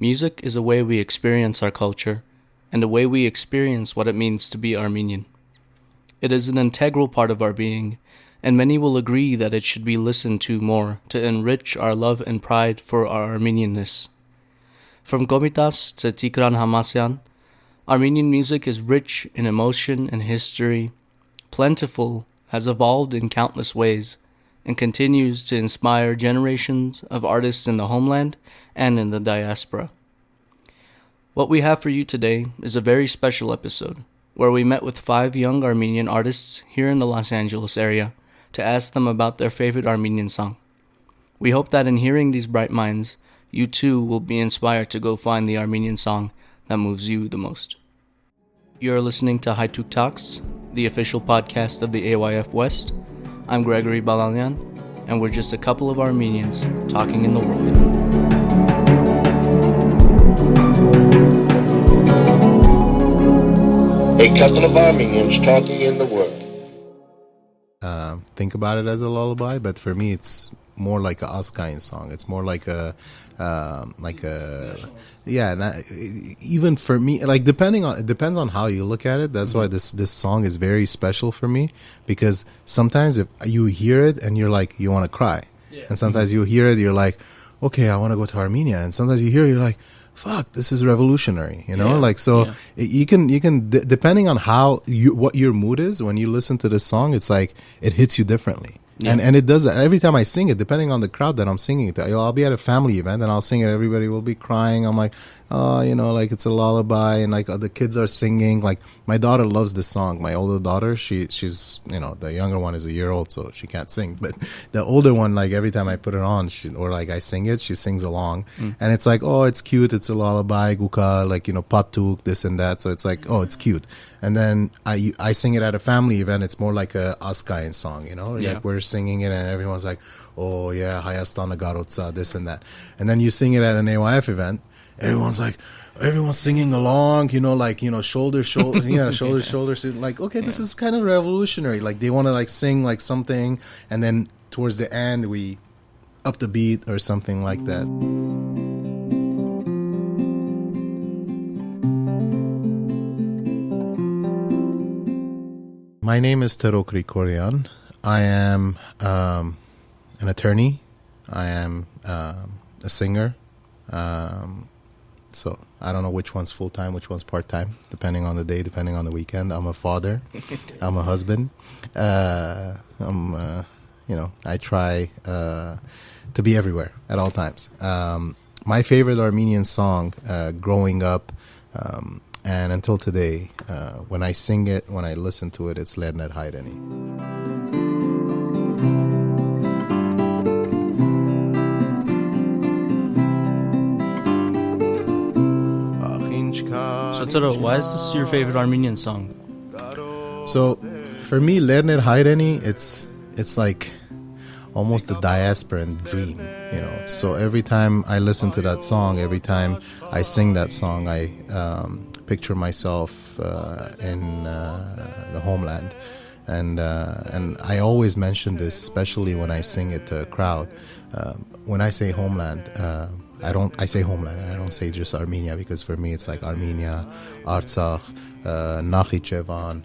Music is a way we experience our culture, and a way we experience what it means to be Armenian. It is an integral part of our being, and many will agree that it should be listened to more to enrich our love and pride for our Armenianness. From Komitas to Tikran Hamasyan, Armenian music is rich in emotion and history, plentiful, has evolved in countless ways, and continues to inspire generations of artists in the homeland and in the diaspora. What we have for you today is a very special episode, where we met with 5 young Armenian artists here in the Los Angeles area to ask them about their favorite Armenian song. We hope that in hearing these bright minds, you too will be inspired to go find the Armenian song that moves you the most. You're listening to Haituk Talks, the official podcast of the AYF West. I'm Gregory Balalyan, and we're just a couple of Armenians talking in the world. A couple of Armenians talking in the world. Think about it as a lullaby, but for me, it's more like a Askain song. It's more like even for me, like it depends on how you look at it. That's why this song is very special for me, because sometimes if you hear it and you're like, you want to cry, and sometimes you hear it, you're like, okay, I want to go to Armenia, and sometimes you hear it, you're like, fuck, this is revolutionary, you can depending on what your mood is when you listen to this song, it's like it hits you differently. Yeah. And it does that every time I sing it, depending on the crowd that I'm singing it to. I'll be at a family event and I'll sing it. Everybody will be crying. I'm like, like it's a lullaby, and like the kids are singing. Like my daughter loves this song. My older daughter, she's the younger one is a year old, so she can't sing. But the older one, like every time I put it on, I sing it, she sings along. And it's like, oh, it's cute. It's a lullaby, guka, patuk, this and that. So it's like, oh, it's cute. And then I sing it at a family event. It's more like a Askain song, like we're singing it and everyone's like, oh yeah, Hayastan Garotsa, this and that. And then you sing it at an AYF event, everyone's singing along, shoulder, shoulder, like, okay, this is kind of revolutionary. Like they want to like sing like something, and then towards the end we up the beat or something like that. My name is Tro Krikorian. I am an attorney. I am a singer. So I don't know which one's full-time, which one's part-time, depending on the day, depending on the weekend. I'm a father. I'm a husband. I try to be everywhere at all times. My favorite Armenian song growing up and until today, when I sing it, when I listen to it, it's Lerner Hayreni. So Tro, why is this your favorite Armenian song? So for me, Lerner Hayreni, it's like almost the diasporan dream, So every time I listen to that song, every time I sing that song, I picture myself in the homeland, and I always mention this, especially when I sing it to a crowd. When I say homeland, I say homeland, and I don't say just Armenia, because for me it's like Armenia, Artsakh, Nakhichevan,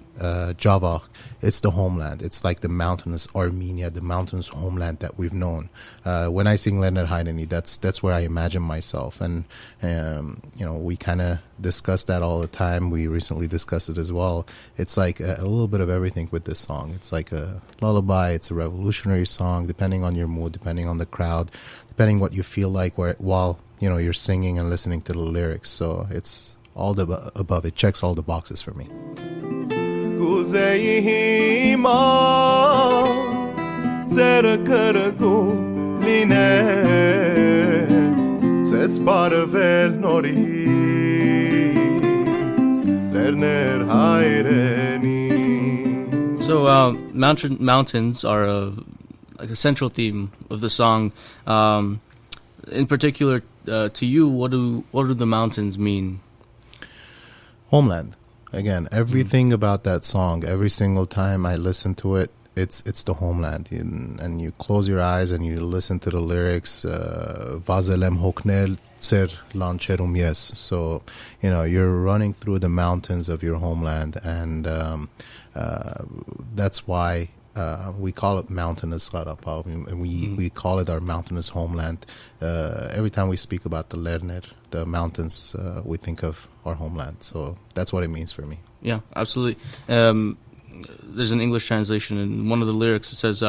Javakh. It's the homeland. It's like the mountainous Armenia, the mountainous homeland that we've known. When I sing Lerner Hayreni, that's where I imagine myself, and we kind of discuss that all the time. We recently discussed it as well. It's like a little bit of everything with this song. It's like a lullaby. It's a revolutionary song, depending on your mood, depending on the crowd, depending what you feel like while you're singing and listening to the lyrics. So it's all the above. It checks all the boxes for me. So mountains are like a central theme of the song. In particular, to you, what do the mountains mean? Homeland. Again, everything about that song, every single time I listen to it, it's the homeland, and you close your eyes and you listen to the lyrics. Vazelem hoknel ser lancherum yes. So you're running through the mountains of your homeland, and that's why we call it mountainous Qarabağ, and we call it our mountainous homeland. Every time we speak about the Lerner, the mountains, we think of our homeland. So that's what it means for me. Yeah, absolutely. There's an English translation, and one of the lyrics it says,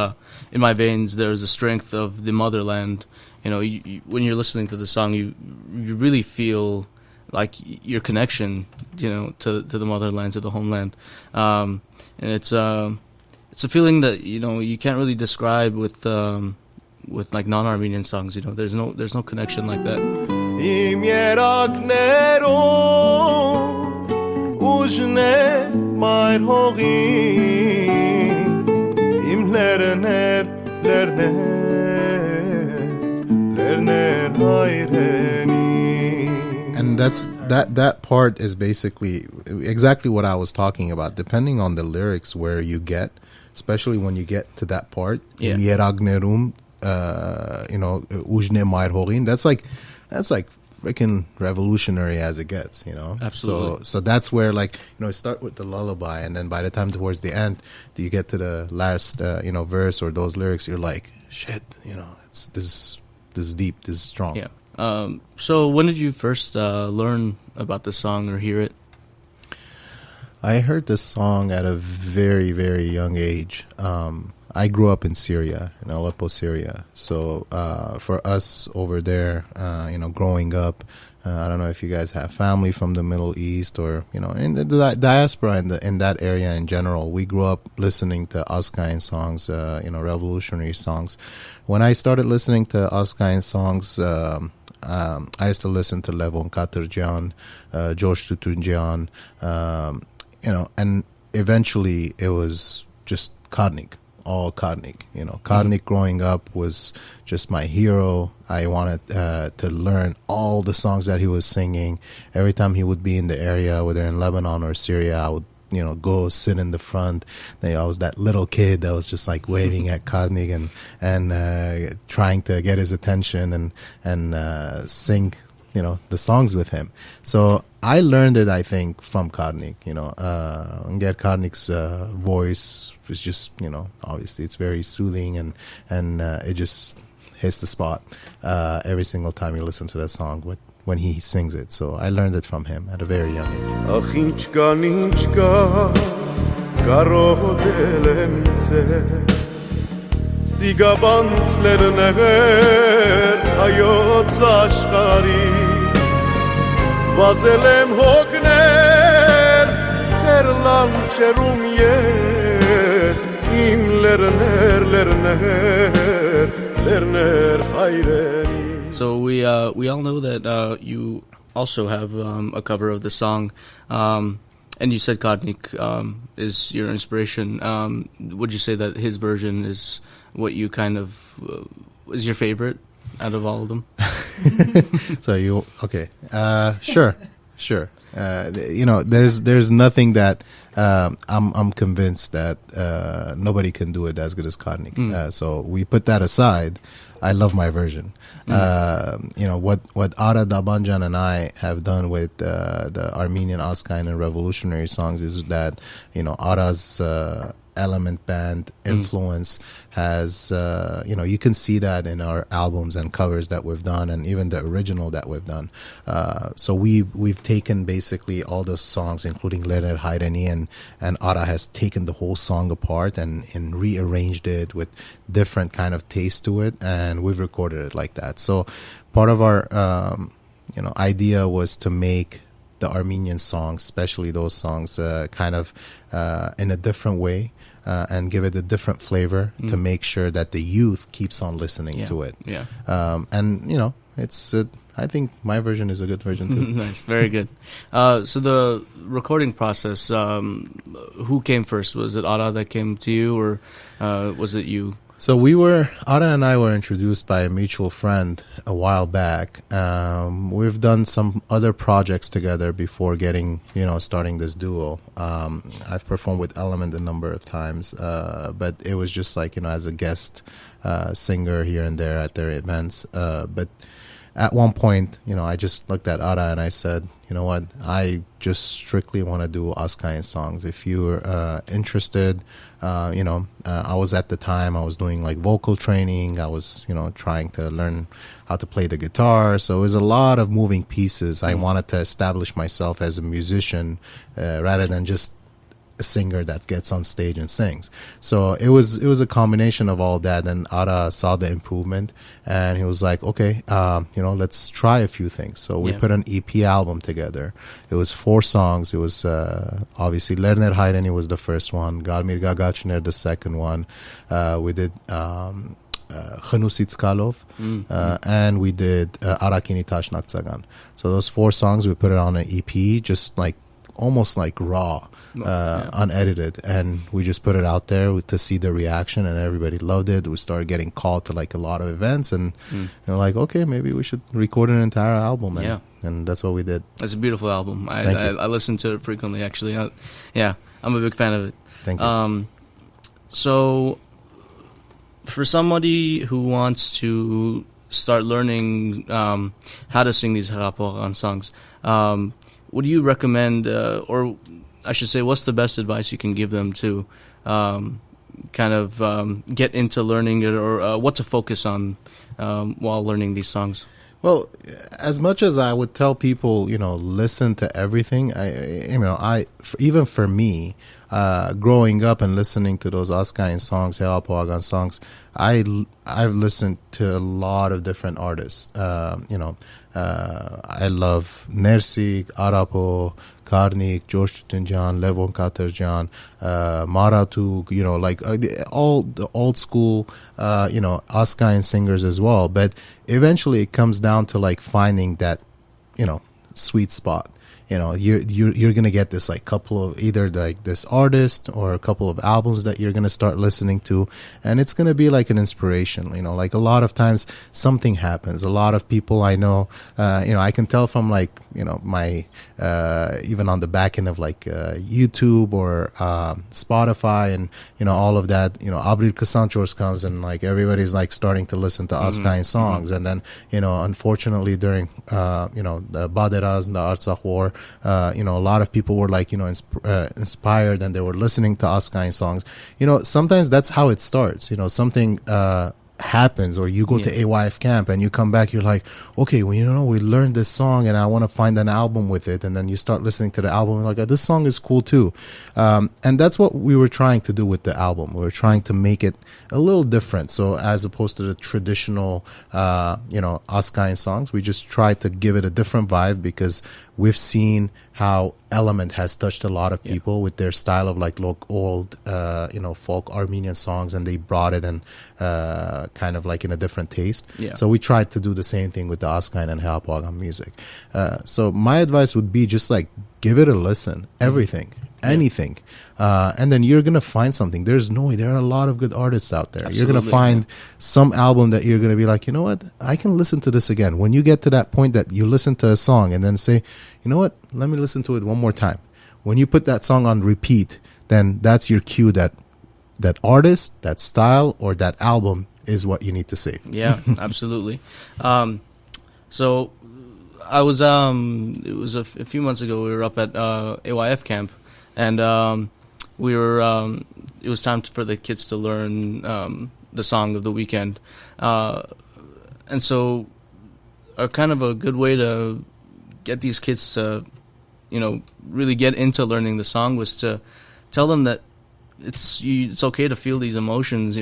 "In my veins there is the strength of the motherland." When you're listening to the song, you really feel like your connection, to the motherland, to the homeland, and it's a feeling that you can't really describe with like non-Armenian songs. There's no connection like that. And that part is basically exactly what I was talking about. Depending on the lyrics where you get, especially when you get to that part, Yeragnerum, Ujne Mair Horin, that's like freaking revolutionary as it gets, Absolutely. So that's where start with the lullaby, and then by the time towards the end, you get to the last verse or those lyrics, you're like, shit, it's this is deep, this is strong. Yeah. So when did you first learn about this song or hear it? I heard this song at a very, very young age. I grew up in Syria, in Aleppo, Syria. So for us over there, growing up, I don't know if you guys have family from the Middle East or, in the diaspora in that area in general. We grew up listening to Askayan songs, revolutionary songs. When I started listening to Askayan songs, I used to listen to Levon Katerjan, George Tutunjian, and eventually it was just Karnik. All Karnik. Karnik growing up was just my hero. I wanted to learn all the songs that he was singing. Every time he would be in the area, whether in Lebanon or Syria, I would go sit in the front. I was that little kid that was just like waving at Karnik and trying to get his attention and sing the songs with him. So I learned it, I think, from Karnik. Get Karnik's voice was just, obviously it's very soothing and it just hits the spot every single time you listen to that song when he sings it. So I learned it from him at a very young age. Vazelem hoknel ser lancherum yes im lerner hayreni. So we all know that you also have a cover of the song, and you said Karnik is your inspiration. Would you say that his version is what you kind of is your favorite out of all of them? So sure. There's nothing that I'm convinced that nobody can do it as good as Karnik. So we put that aside. I love my version. What Ara Dabanjan and I have done with the Armenian Askayan and revolutionary songs is that Ara's element band influence has you can see that in our albums and covers that we've done, and even the original that we've done. So we've taken basically all the songs, including Lerner Hayreni, and Ara has taken the whole song apart and rearranged it with different kind of taste to it, and we've recorded it like that. So part of our idea was to make the Armenian songs, especially those songs, kind of in a different way, and give it a different flavor to make sure that the youth keeps on listening to it. Yeah. And it's I think my version is a good version too. Nice, very good. So the recording process, who came first? Was it Ara that came to you, or was it you? So Ara and I were introduced by a mutual friend a while back. We've done some other projects together before starting this duo. I've performed with Element a number of times, but it was just like, as a guest singer here and there at their events. But at one point, I just looked at Ara and I said, you know what, I just strictly want to do Askayan songs. If you're interested, I was at the time, I was doing like vocal training. I was, trying to learn how to play the guitar. So it was a lot of moving pieces. I wanted to establish myself as a musician rather than just a singer that gets on stage and sings. So it was a combination of all that, and Ara saw the improvement and he was like, okay, let's try a few things. So we put an EP album together. It was 4 songs. It was obviously Lerner Hayreni was the first one, Galmir Gagachner the second one. We did Khnusits Kalov, and we did Arakini Tashnak Tsagan. So those 4 songs, we put it on an EP, just like almost like raw, unedited, and we just put it out there to see the reaction, and everybody loved it. We started getting called to like a lot of events, and like, okay, maybe we should record an entire album, and that's what we did. It's a beautiful album. I listen to it frequently, actually. I'm a big fan of it. Thank you. So for somebody who wants to start learning how to sing these Haraporan songs, what do you recommend, or I should say, what's the best advice you can give them to get into learning it, or what to focus on while learning these songs? Well, as much as I would tell people, listen to everything, even for me, growing up and listening to those Askayan songs, Haraporan songs, I've listened to a lot of different artists. I love Nersik, Arapo, Karnik, George Tutunjan, Levon Katerjan, Maratug, all the old school, Askayan singers as well. But eventually it comes down to like finding that, sweet spot. You're gonna get this like couple of either like this artist or a couple of albums that you're gonna start listening to, and it's gonna be like an inspiration. Like a lot of times something happens. A lot of people I know, I can tell from like my even on the back end of like YouTube or Spotify and all of that. Abril Kasanchors comes and like everybody's like starting to listen to Askayan songs, and then unfortunately during the Baderaz and the Artsakh War. A lot of people were like, inspired, and they were listening to Askayan songs. Sometimes that's how it starts. Something happens, or you go to AYF camp and you come back, you're like, okay, well, we learned this song and I want to find an album with it. And then you start listening to the album and like, this song is cool too. And that's what we were trying to do with the album. We were trying to make it a little different. So as opposed to the traditional, Askayan songs, we just tried to give it a different vibe, because we've seen how Element has touched a lot of people with their style of like old, folk Armenian songs, and they brought it in kind of like in a different taste. Yeah. So we tried to do the same thing with the Askayan and Haraporan music. So my advice would be just like give it a listen, everything. Anything, and then you're gonna find something. There are a lot of good artists out there. Absolutely. You're gonna find some album that you're gonna be like, you know what, I can listen to this again. When you get to that point that you listen to a song and then say, you know what, let me listen to it one more time. When you put that song on repeat, then that's your cue that artist, that style, or that album is what you need to save. Yeah, absolutely. So I was it was a few months ago. We were up at AYF camp. And we were. It was time for the kids to learn the song of the weekend, and so a kind of a good way to get these kids to, really get into learning the song was to tell them that it's okay to feel these emotions.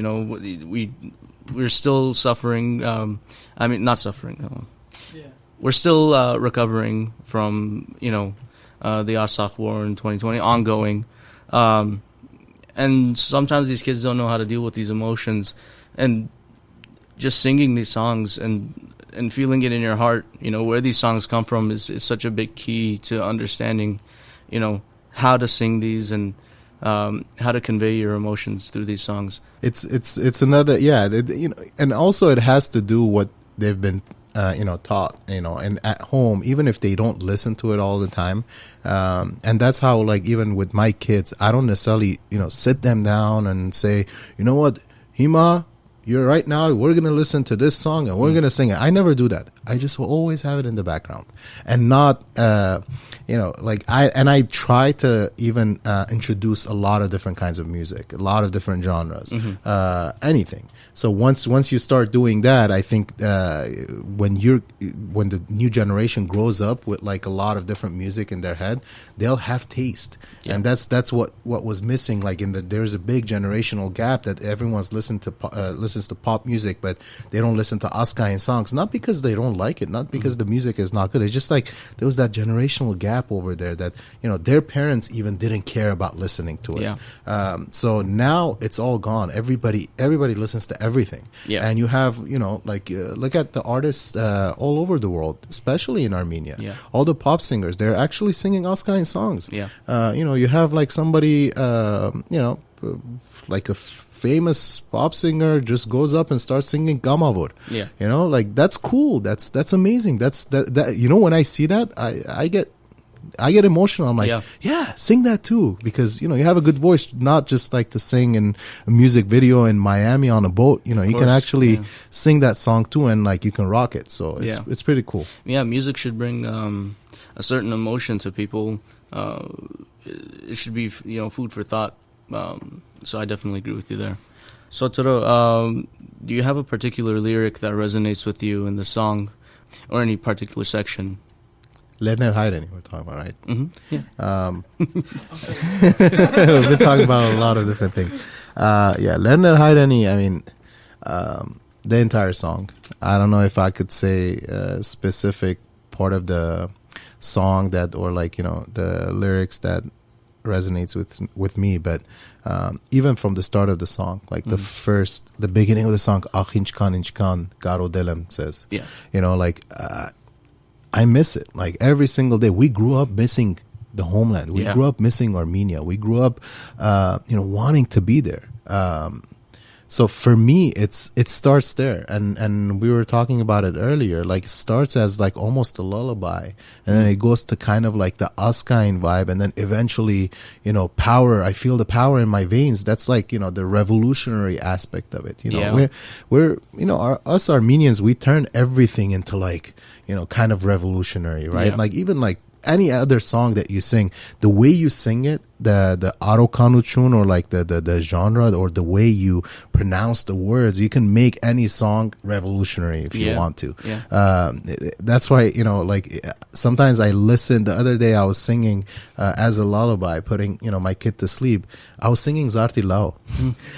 We're still suffering. Not suffering. We're still recovering from the Artsakh War in 2020, ongoing. And sometimes these kids don't know how to deal with these emotions. And just singing these songs and feeling it in your heart, where these songs come from is such a big key to understanding, how to sing these and how to convey your emotions through these songs. It's another, yeah, and also it has to do what they've been taught, and at home, even if they don't listen to it all the time. And that's how, like, even with my kids, I don't necessarily, sit them down and say, you know what, Hima, you're right now, we're going to listen to this song and we're going to sing it. I never do that. I just will always have it in the background and not, I try to even introduce a lot of different kinds of music, a lot of different genres, anything. So once you start doing that, I think when the new generation grows up with like a lot of different music in their head, they'll have taste, and that's what was missing. Like there's a big generational gap that everyone's listens to pop music, but they don't listen to Askayan songs. Not because they don't like it, not because the music is not good. It's just like there was that generational gap over there that their parents even didn't care about listening to it. Yeah. So now it's all gone. Everybody listens to everything. Yeah. And you have, look at the artists all over the world, especially in Armenia. Yeah. All the pop singers, they're actually singing Askayan songs. Yeah. You have like somebody, like a famous pop singer just goes up and starts singing Gamavur. Yeah. Like that's cool. That's amazing. That when I see that, I get emotional. I'm like, yeah, sing that too, because you have a good voice, not just like to sing in a music video in Miami on a boat. You can actually sing that song too, and like you can rock it. So it's pretty cool. Yeah, music should bring a certain emotion to people. It should be food for thought. So I definitely agree with you there. So Tro, do you have a particular lyric that resonates with you in the song, or any particular section? Lerner Hayreni we're talking about, right? Mm-hmm. Yeah. We've been talking about a lot of different things. Lerner Hayreni, I mean, the entire song. I don't know if I could say a specific part of the song that, or like, the lyrics that resonates with me, but even from the start of the song, like the beginning of the song, Inchkan Garo Delem says, I miss it. Like every single day, we grew up missing the homeland. We grew up missing Armenia. We grew up, wanting to be there. So for me, it starts there, and we were talking about it earlier. Like it starts as like almost a lullaby, and then it goes to kind of like the Askayan vibe, and then eventually, power. I feel the power in my veins. That's like the revolutionary aspect of it. We're us Armenians, we turn everything into like kind of revolutionary, right? Yeah. Like even like any other song that you sing, the way you sing it, the arokanuchun, or like the genre, or the way you pronounce the words, you can make any song revolutionary if you want to. Yeah. That's why like sometimes I listen. The other day I was singing as a lullaby, putting my kid to sleep. I was singing Zarti Lao.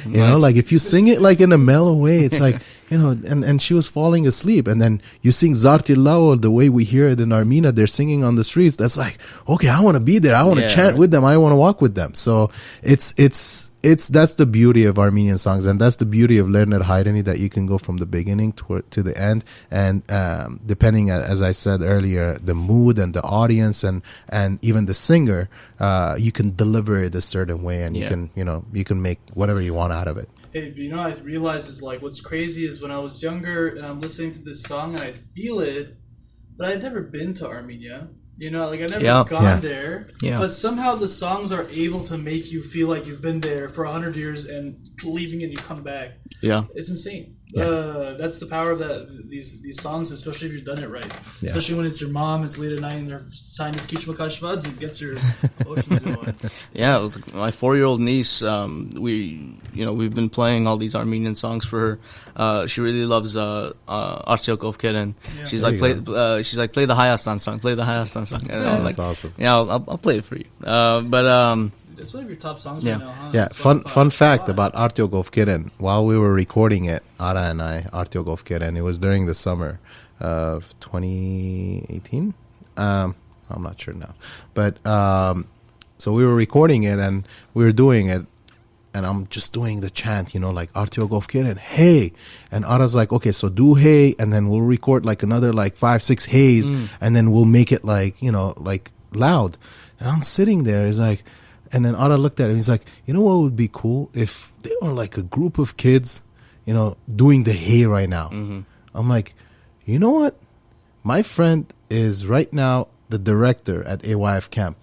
Nice. Like if you sing it like in a mellow way, it's like and she was falling asleep, and then you sing Zarti Lao the way we hear it in Armenia. They're singing on the streets. That's like, okay, I want to be there. I want to chant with them. I want to walk with them. So it's that's the beauty of Armenian songs, and that's the beauty of Lerner Hayreni, that you can go from the beginning to the end, and depending, as I said earlier, the mood and the audience and even the singer, you can deliver it a certain way, and you can make whatever you want out of it. Hey, I realized is like what's crazy is when I was younger and I'm listening to this song and I feel it, but I'd never been to Armenia. Like I've never gone there. Yeah. But somehow the songs are able to make you feel like you've been there for 100 years and leaving and you come back. Yeah. It's insane. Yeah. That's the power of these songs, especially if you've done it right. Yeah. Especially when it's your mom, it's late at night and they're signing this Kichmakashvadz, it gets your emotions going. Yeah, my 4-year-old niece, we've been playing all these Armenian songs for her. She really loves Artyok Ovkeren. Yeah. She's like, play the Hayastan song, play the Hayastan song. And I'm like, awesome. Yeah, I'll play it for you. That's one of your top songs right now, huh? Yeah, fun fact about Artyok Ovkeren. While we were recording it, Ara and I, Artyok Ovkeren, it was during the summer of 2018. I'm not sure now. But so we were recording it and we were doing it, and I'm just doing the chant, like Artyok Ovkeren, hey. And Ara's like, okay, so do hey, and then we'll record like another like 5-6 heys, and then we'll make it like, like loud. And I'm sitting there, it's like, And then Ara looked at him. He's like, you know what would be cool if they were like a group of kids, you know, doing the hay right now. I'm like, you know what? My friend is right now the director at AYF camp.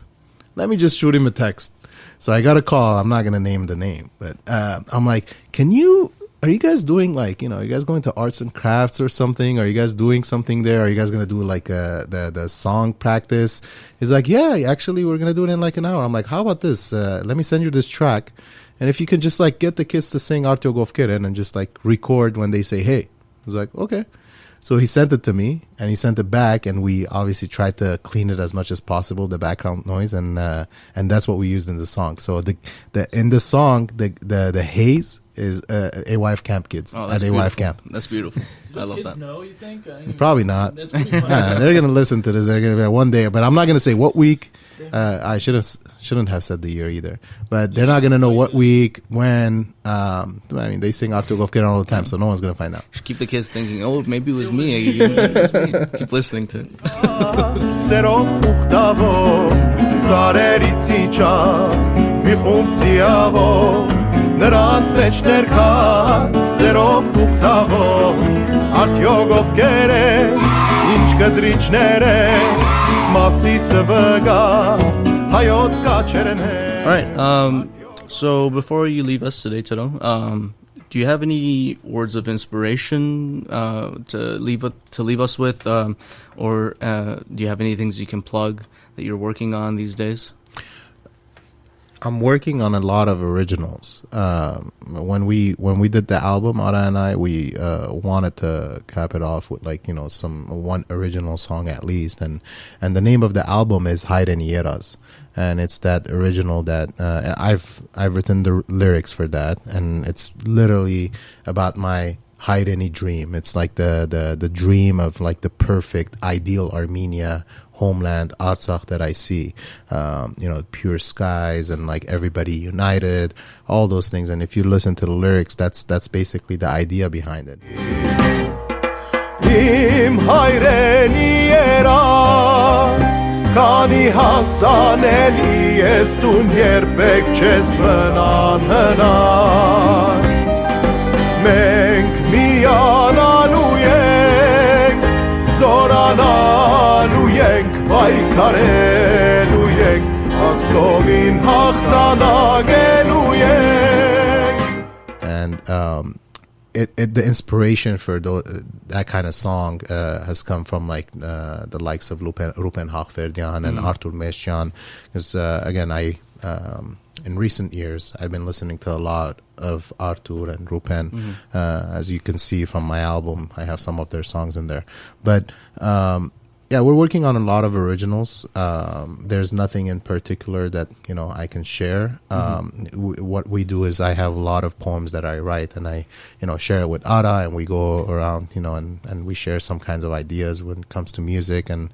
Let me just shoot him a text. So I got a call. I'm not going to name the name, but I'm like, are you guys doing like, you know, are you guys going to arts and crafts or something? Are you guys doing something there? Are you guys going to do like the song practice? He's like, yeah, actually we're going to do it in like an hour. I'm like, how about this? Let me send you this track. And if you can just like get the kids to sing Artyo Govkiren and just like record when they say, hey. I was like, okay. So he sent it to me and he sent it back, and we obviously tried to clean it as much as possible, the background noise, and that's what we used in the song. So in the song, the haze is AYF camp kids at AYF camp. That's beautiful. Do those kids know, you think? Probably not. That's pretty funny. They're gonna listen to this. They're gonna be like one day, but I'm not gonna say what week. I shouldn't have said the year either. But they're not gonna know what week, when. I mean, they sing Artyo Govkiren all the time, so no one's gonna find out. Just keep the kids thinking, oh, maybe it was me. Keep listening to it. Նրանց մեջ ներքած սերով փուխտավով Արտյոգով կերեն, ինչ կտրիչներ են Մասիսը վգա, հայոց կաչերեն հեն Alright, so before you leave us today, Tro, do you have any words of inspiration to leave us with, or do you have any things you can plug that you're working on these days? I'm working on a lot of originals. When we did the album, Ara and I, we wanted to cap it off with like, you know, one original song at least, and the name of the album is Hayren Yeraz, and it's that original that I've written the lyrics for that, and it's literally about my Hayreni dream. It's like the dream of like the perfect ideal Armenia homeland, Artsakh, that I see. You know, pure skies and like everybody united, all those things. And if you listen to the lyrics, that's basically the idea behind it. Im hayreni eraz Kani hasaneli estun yerbek ches vnan Menk mianalu yek Zoranalu yek Baykarelu yek Askovin hachtanagelu yek And the inspiration for that kind of song has come from like the likes of Rupen Hakhverdian and Artur Mesjian, because again, in recent years I've been listening to a lot of Artur and Rupen. As you can see from my album, I have some of their songs in there. But yeah, we're working on a lot of originals. There's nothing in particular that, you know, I can share. What we do is I have a lot of poems that I write, and I, you know, share it with Ara, and we go around, you know, and we share some kinds of ideas when it comes to music, and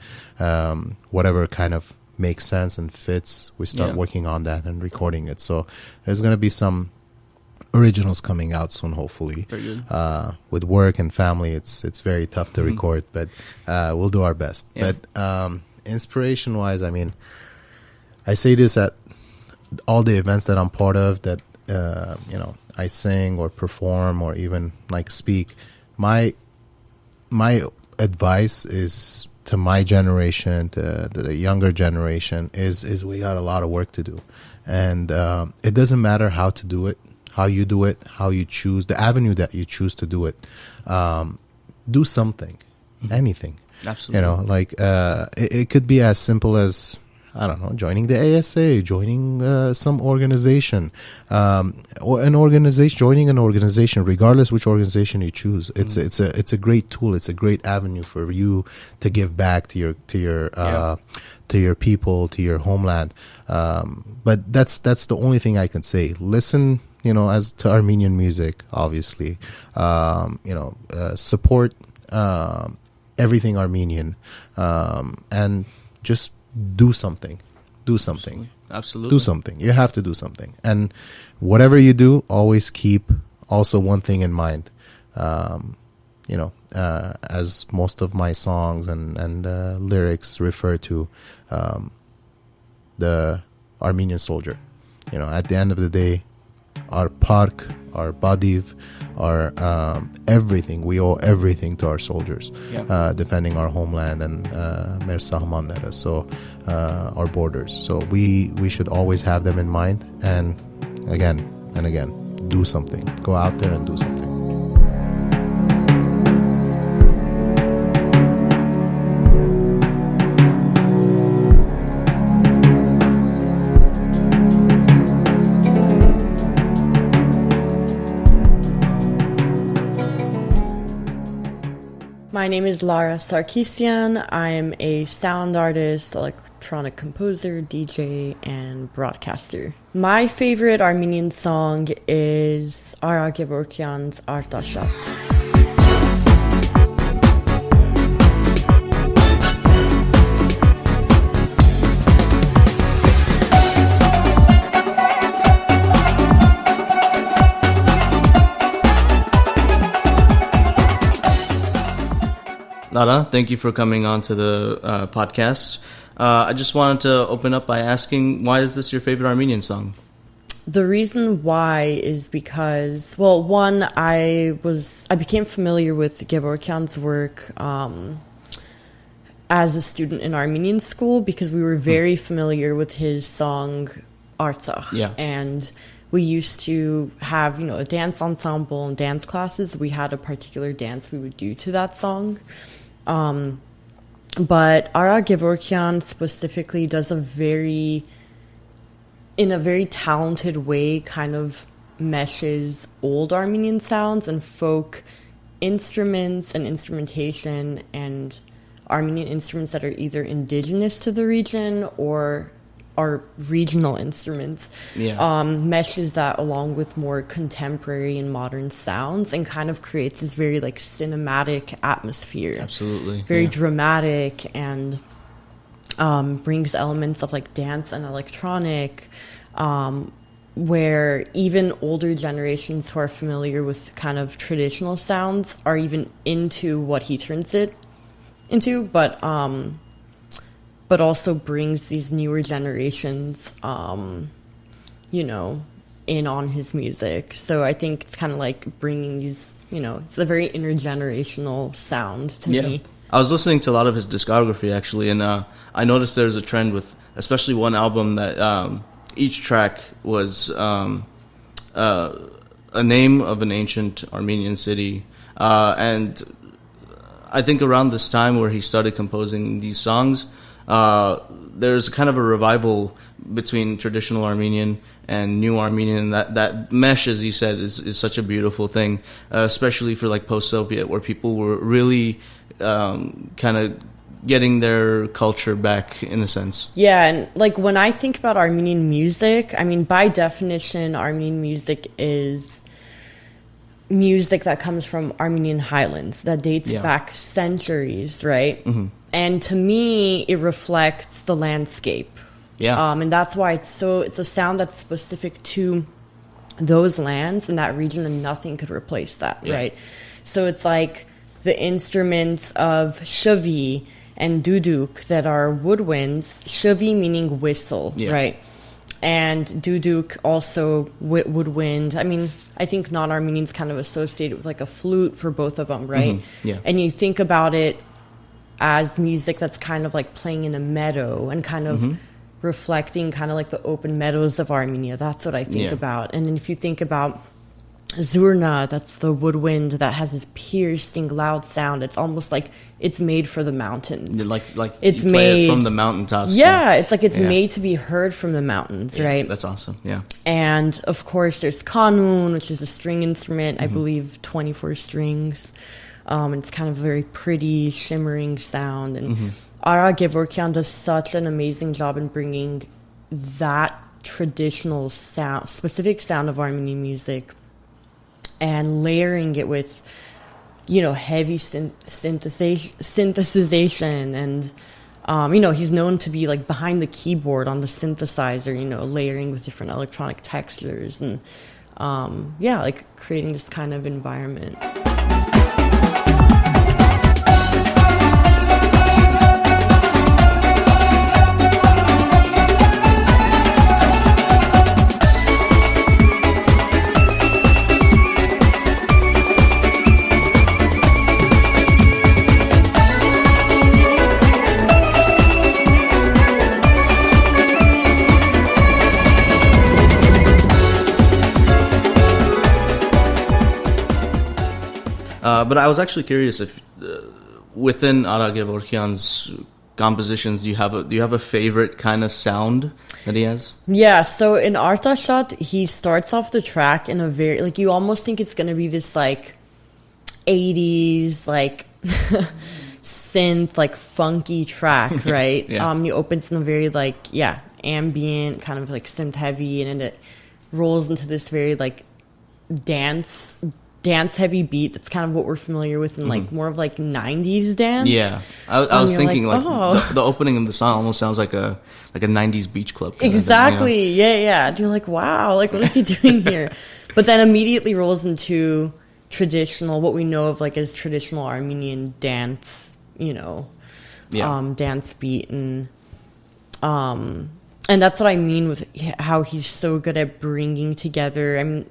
whatever kind of makes sense and fits, we start working on that and recording it. So there's going to be some originals coming out soon, hopefully. Very good. With work and family, it's very tough to record, but we'll do our best. Yeah. But inspiration wise, I mean, I say this at all the events that I'm part of, that you know, I sing or perform or even like speak. My advice is to my generation, to the younger generation, is we got a lot of work to do, and it doesn't matter how to do it, how you do it, how you choose, the avenue that you choose to do it. Do something, anything. Absolutely. You know, like it could be as simple as, I don't know, joining the ASA, joining some organization, or joining an organization, regardless which organization you choose. It's a great tool. It's a great avenue for you to give back to your people, to your homeland. But that's the only thing I can say. Listen, you know, as to Armenian music, obviously. You know, support everything Armenian, and just do something. Absolutely. Do something. You have to do something. And whatever you do, always keep also one thing in mind. You know, as most of my songs and lyrics refer to, the Armenian soldier. at the end of the day, our park, our badiv, our everything, we owe everything to our soldiers, defending our homeland and so our borders. So we should always have them in mind, and again do something. Go out there and do something. My name is Lara Sarkissian. I'm a sound artist, electronic composer, DJ, and broadcaster. My favorite Armenian song is Lara Gevorkian's Artashat. Lara, thank you for coming on to the podcast. I just wanted to open up by asking, why is this your favorite Armenian song? The reason why is because, well, one, I became familiar with Gevorkian's work as a student in Armenian school because we were very familiar with his song Artsakh. Yeah. And we used to have, a dance ensemble and dance classes. We had a particular dance we would do to that song. But Lara Gevorkian specifically does in a very talented way, kind of meshes old Armenian sounds and folk instruments and instrumentation and Armenian instruments that are either indigenous to the region or are regional instruments, meshes that along with more contemporary and modern sounds and kind of creates this very cinematic atmosphere. Absolutely. Very dramatic, and brings elements of dance and electronic, where even older generations who are familiar with kind of traditional sounds are even into what he turns it into, but also brings these newer generations, in on his music. So I think it's kind of bringing these, it's a very intergenerational sound to me. I was listening to a lot of his discography, actually, and I noticed there's a trend with, especially one album, that each track was a name of an ancient Armenian city. And I think around this time where he started composing these songs, there's kind of a revival between traditional Armenian and new Armenian. That mesh, as you said, is such a beautiful thing, especially for post-Soviet, where people were really kind of getting their culture back, in a sense. Yeah, and when I think about Armenian music, I mean, by definition, Armenian music is music that comes from Armenian highlands, that dates back centuries, right? Mm-hmm. And to me, it reflects the landscape. Yeah. And that's why it's a sound that's specific to those lands and that region, and nothing could replace that, right? So it's the instruments of shavi and duduk that are woodwinds, shavi meaning whistle, right? And duduk also woodwind. I mean, I think non-Armenians kind of associate it with a flute for both of them, right? Mm-hmm. Yeah. And you think about it as music that's kind of playing in a meadow and kind of reflecting kind of the open meadows of Armenia. That's what I think about. And then if you think about zurna, that's the woodwind that has this piercing loud sound. It's almost it's made for the mountains. It's made from the mountaintops. Yeah, it's it's made to be heard from the mountains, right? That's awesome. Yeah. And of course there's kanun, which is a string instrument, I believe 24 strings. It's kind of a very pretty, shimmering sound. And Lara Gevorkian does such an amazing job in bringing that traditional sound, specific sound of Armenian music, and layering it with, heavy synthesization. And, he's known to be behind the keyboard on the synthesizer, layering with different electronic textures and, creating this kind of environment. But I was actually curious if within Lara Gevorkian's compositions, do you have a favorite kind of sound that he has? Yeah, so in Artashat, he starts off the track in a very, like, you almost think it's going to be this, like, 80s, like, synth, like, funky track, right? Yeah. He opens in a very, like, ambient, kind of, like, synth heavy, and then it rolls into this very, like, dance heavy beat. That's kind of what we're familiar with in like more of like 90s dance. Yeah, I was thinking like the opening of the song almost sounds like a 90s beach club kind exactly of thing, you know? Yeah and you're like, wow, like what is he doing here? But then immediately rolls into traditional, what we know of like as traditional Armenian dance, you know, dance beat, and that's what I mean with how he's so good at bringing together, I mean,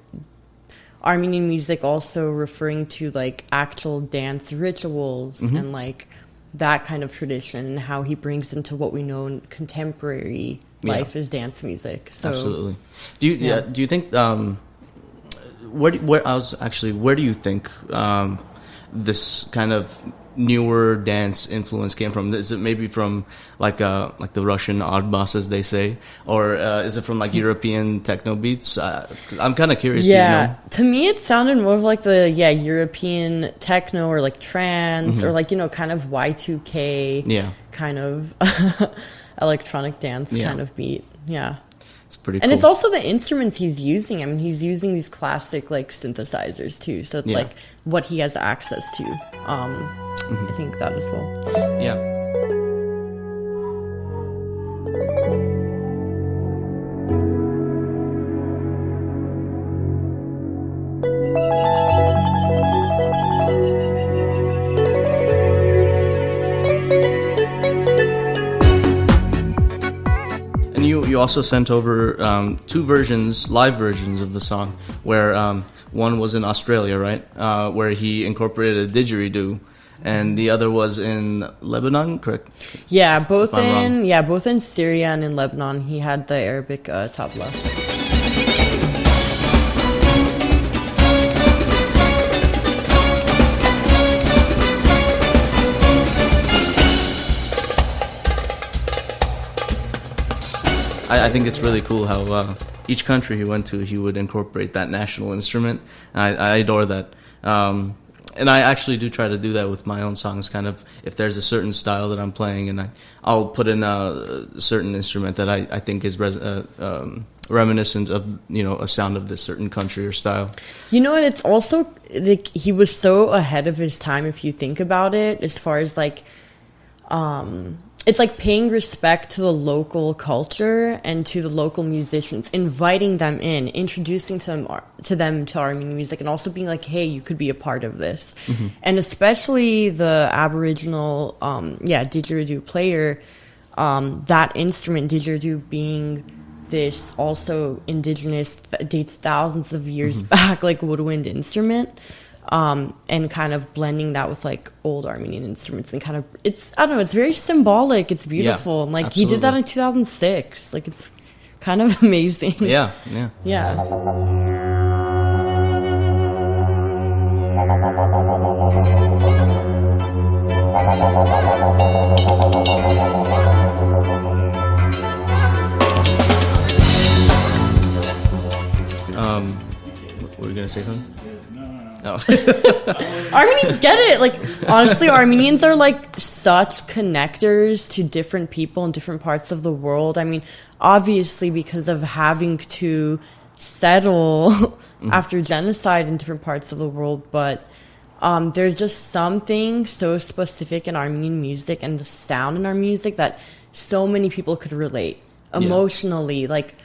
Armenian music also referring to like actual dance rituals and like that kind of tradition, and how he brings into what we know in contemporary life as dance music. So absolutely. Do you think where do you think this kind of newer dance influence came from? Is it maybe from like the Russian Ardbas, as they say, or is it from like European techno beats? I'm kind of curious. Yeah, do you know? To me it sounded more of like the European techno, or like trance, or like, you know, kind of Y2K kind of electronic dance kind of beat. Yeah. It's pretty and cool. It's also the instruments he's using. I mean, he's using these classic like synthesizers too, so it's like what he has access to. I think that as well. Yeah. And you also sent over two live versions of the song, where one was in Australia, right? Where he incorporated a didgeridoo, and the other was in Lebanon, correct? Yeah, both in Syria and in Lebanon. He had the Arabic tabla. I think it's really cool how each country he went to, he would incorporate that national instrument. I adore that. And I actually do try to do that with my own songs, kind of, if there's a certain style that I'm playing, and I'll put in a certain instrument that I think is reminiscent of, you know, a sound of this certain country or style. You know, and it's also, like, he was so ahead of his time, if you think about it, as far as, like, it's like paying respect to the local culture and to the local musicians, inviting them in, introducing them to Armenian music, and also being like, hey, you could be a part of this. And especially the Aboriginal, didgeridoo player, that instrument, didgeridoo, being this also indigenous, dates thousands of years back, like woodwind instrument. And kind of blending that with like old Armenian instruments, and kind of, it's, I don't know, it's very symbolic, it's beautiful, and like absolutely. He did that in 2006, like it's kind of amazing. Yeah. Were you gonna say something? Oh. Armenians get it. Like, honestly, Armenians are like such connectors to different people in different parts of the world. I mean, obviously because of having to settle after genocide in different parts of the world, but there's just something so specific in Armenian music and the sound in our music that so many people could relate emotionally. Like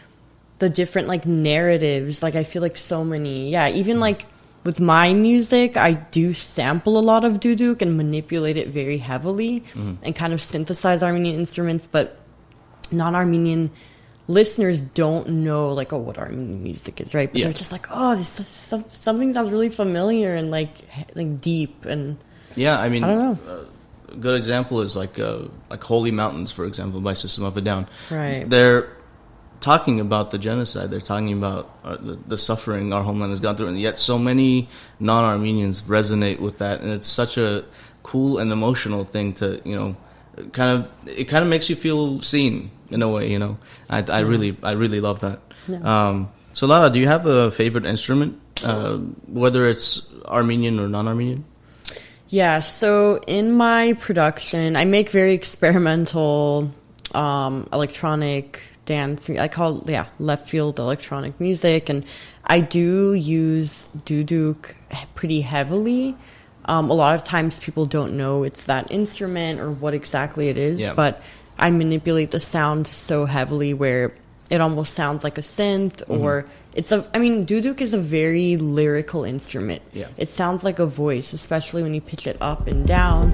the different like narratives. Like I feel like so many, even like. With my music, I do sample a lot of duduk and manipulate it very heavily and kind of synthesize Armenian instruments, but non-Armenian listeners don't know like, oh, what Armenian music is, right? But they're just like, oh, this is something sounds really familiar and like deep, and I mean, I don't know. A good example is like Holy Mountains, for example, by System of a Down. Right. They're talking about the genocide. They're talking about the suffering our homeland has gone through, and yet so many non-Armenians resonate with that, and it's such a cool and emotional thing to, you know, it kind of makes you feel seen in a way, you know. I really love that. Yeah. So Lara, do you have a favorite instrument, whether it's Armenian or non-Armenian? Yeah, so in my production, I make very experimental electronic dance. I call it, left field electronic music, and I do use duduk pretty heavily. A lot of times people don't know it's that instrument or what exactly it is, but I manipulate the sound so heavily where it almost sounds like a synth, or duduk is a very lyrical instrument. Yeah. It sounds like a voice, especially when you pitch it up and down.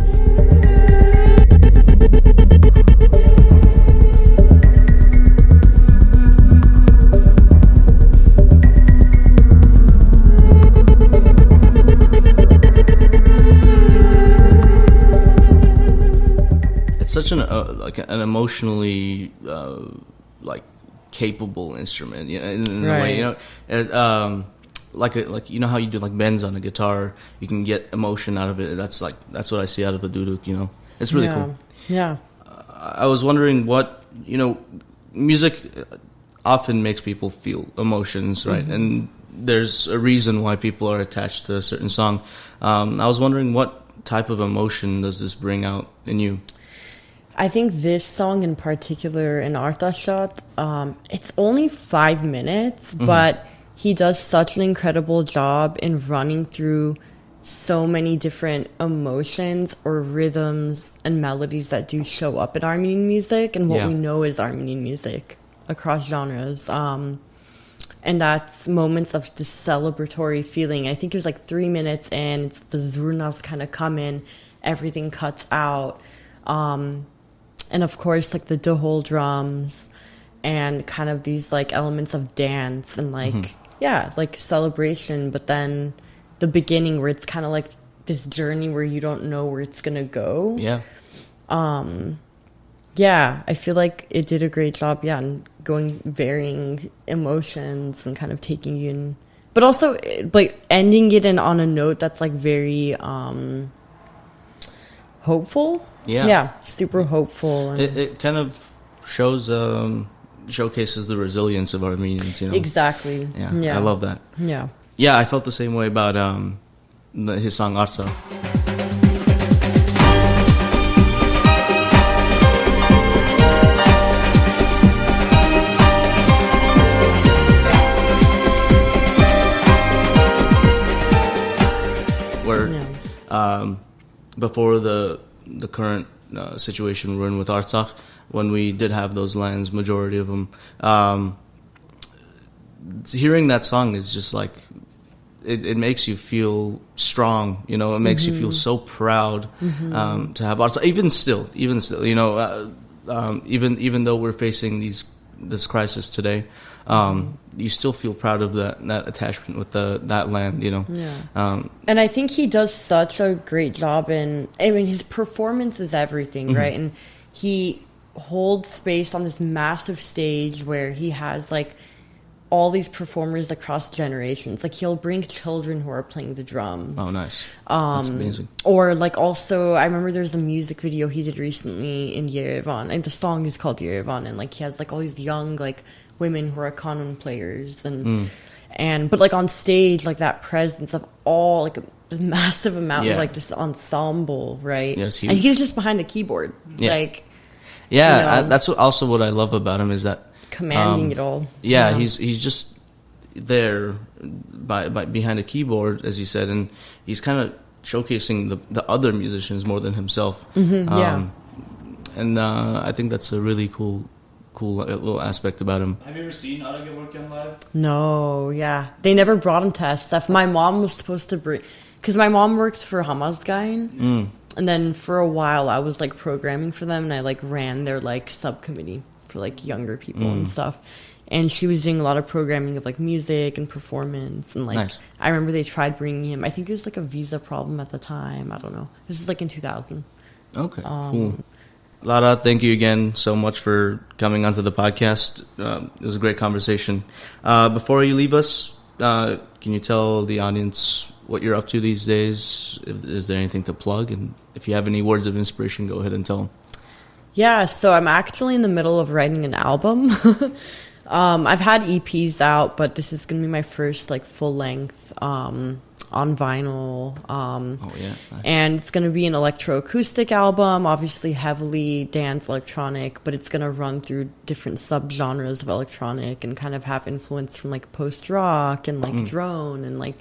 It's such an emotionally capable instrument, you know, in a way, you know. Like you know how you do like bends on a guitar, you can get emotion out of it. That's what I see out of a duduk, you know. It's really cool. Yeah. I was wondering what, you know, music often makes people feel emotions, right? Mm-hmm. And there's a reason why people are attached to a certain song. I was wondering what type of emotion does this bring out in you? I think this song in particular, in Artashot, it's only 5 minutes, but he does such an incredible job in running through so many different emotions or rhythms and melodies that do show up in Armenian music and what we know is Armenian music across genres. And that's moments of this celebratory feeling. I think it was like 3 minutes in, the zurnas kind of come in, everything cuts out. And of course, like the dahol drums and kind of these like elements of dance and like, like celebration. But then the beginning where it's kind of like this journey where you don't know where it's going to go. Yeah. I feel like it did a great job, in going varying emotions and kind of taking you in. But also like ending it on a note that's like very hopeful. Yeah, super hopeful. And it kind of showcases the resilience of Armenians, you know. Exactly. Yeah, I love that. Yeah. Yeah, I felt the same way about his song Arsa. Where before the current situation we're in with Artsakh, when we did have those lands, majority of them, hearing that song is just like, it makes you feel strong, you know. It makes you feel so proud to have Artsakh. Even still, you know, even though we're facing this crisis today, you still feel proud of that attachment with that land, you know. Yeah. And I think he does such a great job his performance is everything, right? And he holds space on this massive stage where he has like all these performers across generations. Like he'll bring children who are playing the drums. Oh, nice. That's amazing. Or like also, I remember there's a music video he did recently in Yerevan, and the song is called Yerevan, and like he has like all these young like women who are kanun players, and but like on stage, like that presence of all like a massive amount of like this ensemble, right? Yes, and he's just behind the keyboard, like. Yeah, you know, that's also what I love about him is that commanding it all. Yeah, he's just there by behind a keyboard, as you said, and he's kind of showcasing the other musicians more than himself. And I think that's a really cool little aspect about him. Have you ever seen Lara Sarkissian live? No, they never brought him to SF. My mom was supposed to bring, because my mom works for Hamazgain. And then for a while I was like programming for them, and I like ran their like subcommittee for like younger people and stuff. And she was doing a lot of programming of like music and performance, and like I remember they tried bringing him. I think it was like a visa problem at the time. I don't know. This was like in 2000. Okay, cool. Lara, thank you again so much for coming onto the podcast. It was a great conversation. Before you leave us, can you tell the audience what you're up to these days? Is there anything to plug? And if you have any words of inspiration, go ahead and tell them. Yeah, so I'm actually in the middle of writing an album. I've had EPs out, but this is going to be my first like full length on vinyl. Nice. And it's going to be an electroacoustic album, obviously heavily dance electronic, but it's going to run through different subgenres of electronic and kind of have influence from like post-rock and like drone and like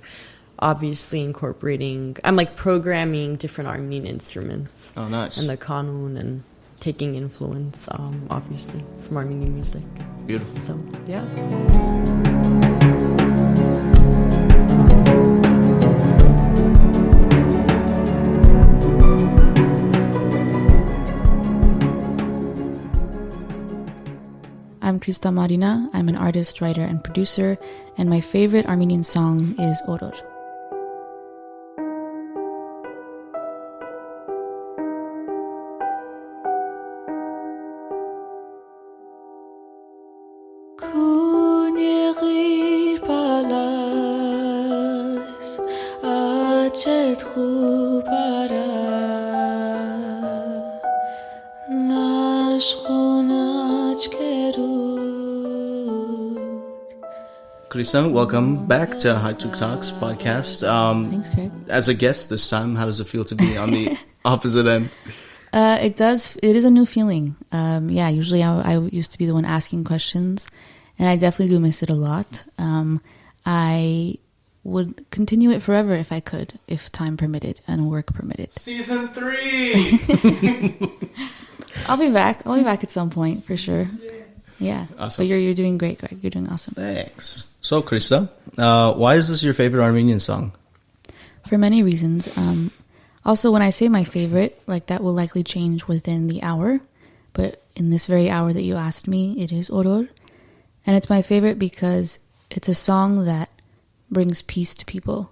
obviously incorporating, I'm like programming different Armenian instruments. Oh, nice. And the kanun and taking influence, obviously, from Armenian music. Beautiful. So, yeah. I'm Krista Marina. I'm an artist, writer, and producer, and my favorite Armenian song is Oror. Krista, welcome back to High Tuk Talks podcast. Thanks, Craig. As a guest this time, how does it feel to be on the opposite end? It does. It is a new feeling. Usually I used to be the one asking questions, and I definitely do miss it a lot. I would continue it forever if I could, if time permitted and work permitted. Season 3! I'll be back. I'll be back at some point, for sure. Yeah. Awesome. But you're doing great, Greg. You're doing awesome. Thanks. So, Krista, why is this your favorite Armenian song? For many reasons. Also, when I say my favorite, like that will likely change within the hour. But in this very hour that you asked me, it is Oror. And it's my favorite because it's a song that brings peace to people.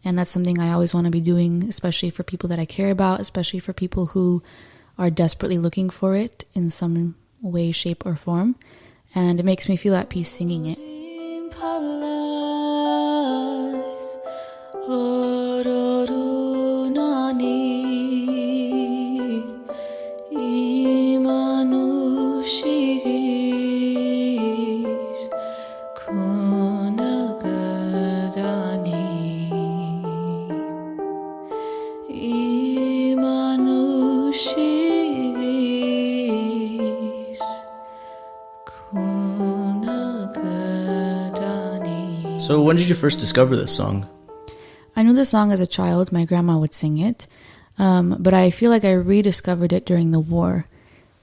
And that's something I always want to be doing, especially for people that I care about, especially for people who are desperately looking for it in some way, shape, or form. And it makes me feel at peace singing it. So when did you first discover this song? I knew the song as a child. My grandma would sing it. But I feel like I rediscovered it during the war.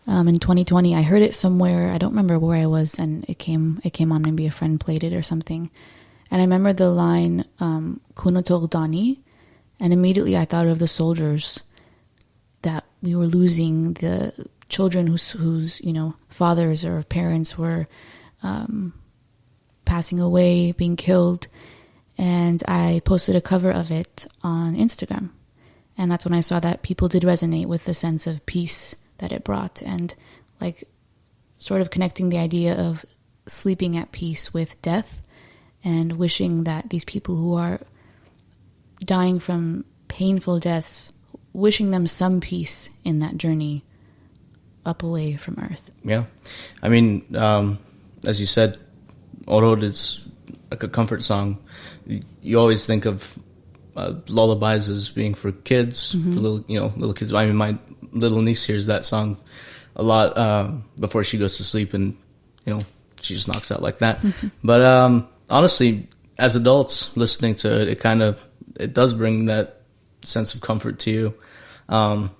In 2020, I heard it somewhere. I don't remember where I was, and it came on. Maybe a friend played it or something. And I remember the line, Kuna Togdani, and immediately I thought of the soldiers that we were losing, the children whose fathers or parents were passing away, being killed. And I posted a cover of it on Instagram. And that's when I saw that people did resonate with the sense of peace that it brought, and like sort of connecting the idea of sleeping at peace with death and wishing that these people who are dying from painful deaths, wishing them some peace in that journey up away from earth. Yeah. I mean, as you said, Orod is like a comfort song. You always think of lullabies as being for kids, for little kids. I mean, my little niece hears that song a lot before she goes to sleep, and she just knocks out like that. But honestly, as adults listening to it, it does bring that sense of comfort to you. But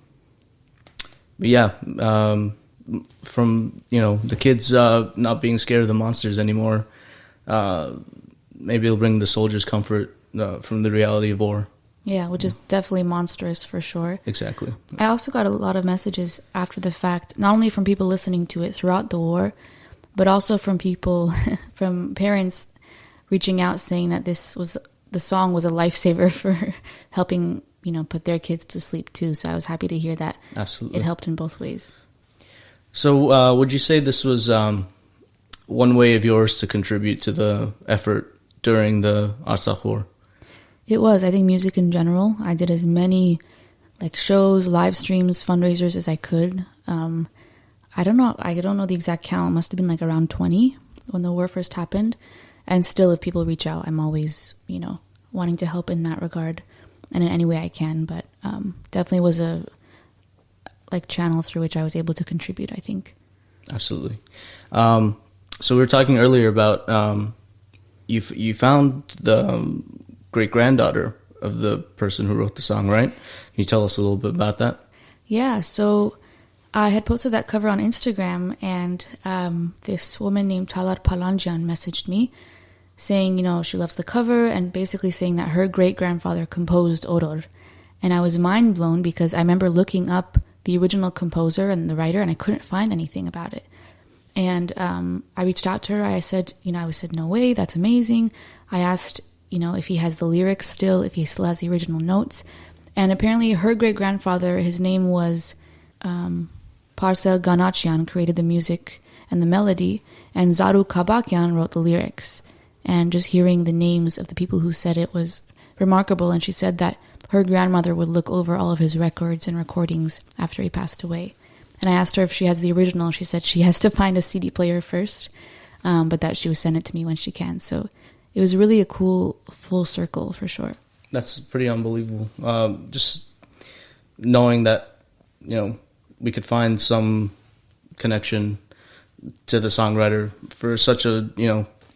yeah, from the kids not being scared of the monsters anymore, maybe it'll bring the soldiers comfort from the reality of war. Yeah, which is definitely monstrous for sure. Exactly. I also got a lot of messages after the fact, not only from people listening to it throughout the war, but also from people, from parents reaching out saying that the song was a lifesaver for helping, put their kids to sleep too. So I was happy to hear that. Absolutely. It helped in both ways. So would you say this was one way of yours to contribute to the effort during the Artsakh War? It was. I think music in general. I did as many shows, live streams, fundraisers as I could. I don't know the exact count. It must have been around 20 when the war first happened. And still, if people reach out, I'm always, wanting to help in that regard and in any way I can. But definitely was a channel through which I was able to contribute, I think. Absolutely. So we were talking earlier about you found the great-granddaughter of the person who wrote the song, right? Can you tell us a little bit about that? Yeah, so I had posted that cover on Instagram, and this woman named Talar Palanjan messaged me saying, she loves the cover and basically saying that her great-grandfather composed Oror. And I was mind blown because I remember looking up the original composer and the writer, and I couldn't find anything about it. And I reached out to her. I said, no way, that's amazing. I asked, if he has the lyrics still, if he still has the original notes. And apparently her great-grandfather, his name was Parsel Ganachian, created the music and the melody, and Zaru Kabakyan wrote the lyrics. And just hearing the names of the people who said it was remarkable. And she said that her grandmother would look over all of his records and recordings after he passed away. And I asked her if she has the original. She said she has to find a CD player first, but that she would send it to me when she can. So it was really a cool full circle for sure. That's pretty unbelievable. Just knowing that, we could find some connection to the songwriter for such a,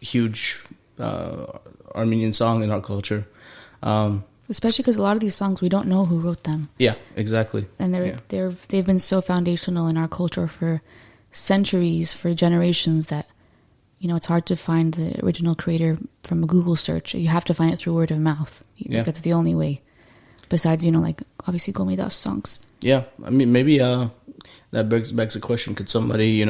huge Armenian song in our culture. Especially because a lot of these songs, we don't know who wrote them. Yeah, exactly. And they've been so foundational in our culture for centuries, for generations, that, it's hard to find the original creator from a Google search. You have to find it through word of mouth. That's the only way. Besides, obviously Gomidas songs. Yeah, I mean, maybe that begs the question, could somebody,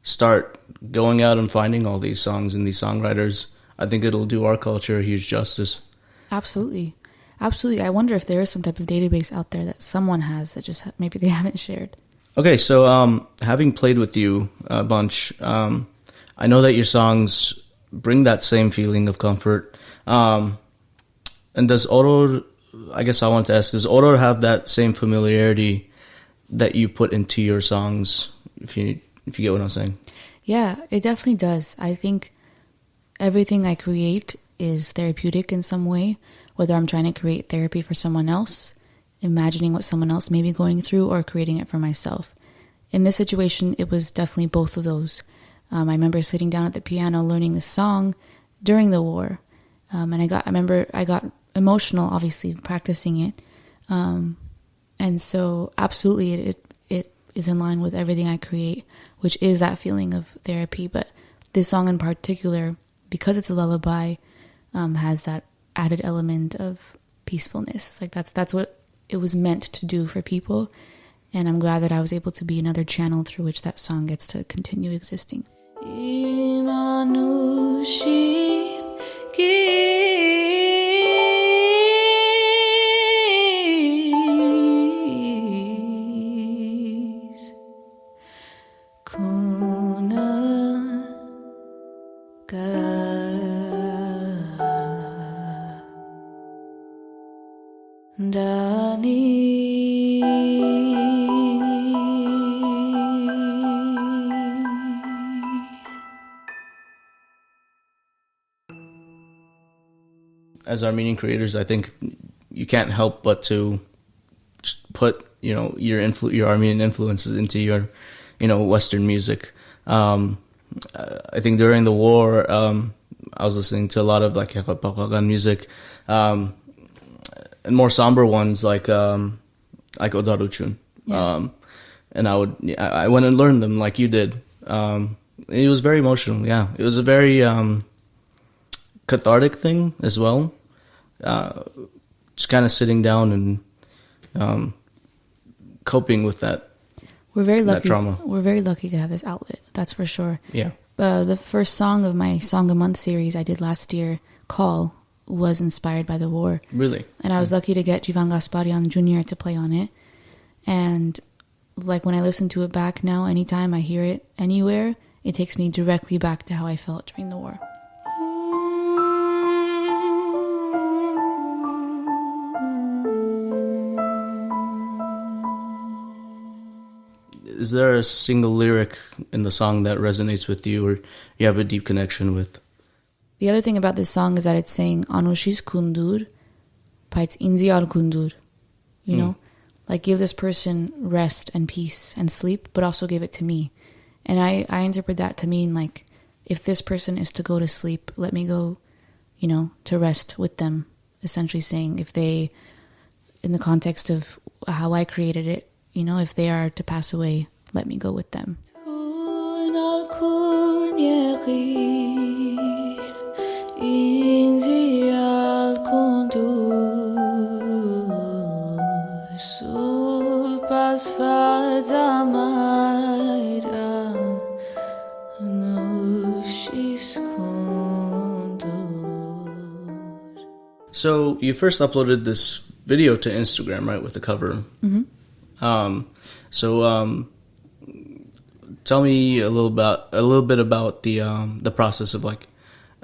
start going out and finding all these songs and these songwriters? I think it'll do our culture a huge justice. Absolutely. Absolutely. I wonder if there is some type of database out there that someone has that just maybe they haven't shared. Okay, so having played with you a bunch, I know that your songs bring that same feeling of comfort. And does Oror, I guess I want to ask, does Oror have that same familiarity that you put into your songs, if you get what I'm saying? Yeah, it definitely does. I think everything I create is therapeutic in some way, whether I'm trying to create therapy for someone else, imagining what someone else may be going through, or creating it for myself. In this situation, it was definitely both of those. I remember sitting down at the piano learning this song during the war, and I remember I got emotional, obviously, practicing it. And so absolutely it is in line with everything I create, which is that feeling of therapy. But this song in particular, because it's a lullaby, has that added element of peacefulness. That's what it was meant to do for people. And I'm glad that I was able to be another channel through which that song gets to continue existing. As Armenian creators, I think you can't help but to put, your Armenian influences into your, Western music. I think during the war, I was listening to a lot of Pagan music, and more somber ones like Odaruchun. Yeah. And I went and learned them like you did. It was very emotional. Yeah, it was a very cathartic thing as well. Just kind of sitting down and coping with that. We're very lucky. That trauma. We're very lucky to have this outlet. That's for sure. Yeah. The first song of my Song a Month series I did last year, Call, was inspired by the war. Really? And I was lucky to get Jivan Gasparian Jr. to play on it. And like when I listen to it back now, anytime I hear it anywhere, it takes me directly back to how I felt during the war. Is there a single lyric in the song that resonates with you or you have a deep connection with? The other thing about this song is that it's saying Anoshis kundur, paits inzial kundur. You know? Like, give this person rest and peace and sleep, but also give it to me. And I interpret that to mean, like, if this person is to go to sleep, let me go, you know, to rest with them. Essentially saying if they, in the context of how I created it, you know, if they are to pass away, let me go with them. So you first uploaded this video to Instagram, right, with the cover? Mm-hmm. Tell me a little bit about the process of like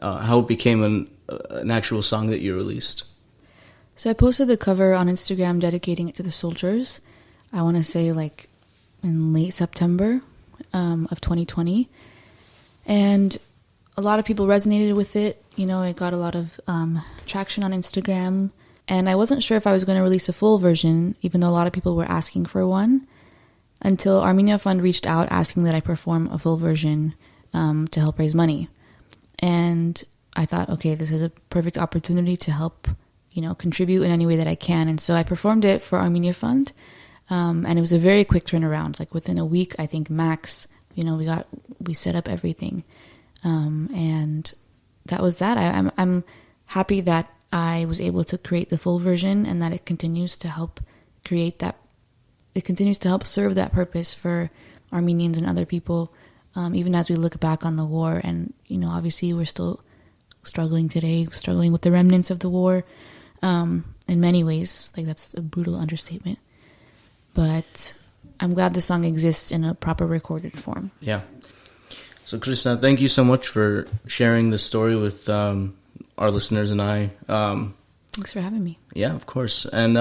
how it became an actual song that you released. So I posted the cover on Instagram, dedicating it to the soldiers. I want to say like in late September of 2020, and a lot of people resonated with it. You know, it got a lot of traction on Instagram, and I wasn't sure if I was going to release a full version, even though a lot of people were asking for one, until Armenia Fund reached out asking that I perform a full version to help raise money. And I thought, okay, this is a perfect opportunity to help, you know, contribute in any way that I can. And so I performed it for Armenia Fund, and it was a very quick turnaround. Like within a week, I think max, you know, we set up everything. And that was that. I'm happy that I was able to create the full version, and that it continues to help create that. It continues to help serve that purpose for Armenians and other people, even as we look back on the war. And, you know, obviously we're still struggling today, struggling with the remnants of the war, in many ways. Like, that's a brutal understatement. But I'm glad the song exists in a proper recorded form. Yeah. So, Krista, thank you so much for sharing this story with our listeners and I. Thanks for having me. Yeah, of course. And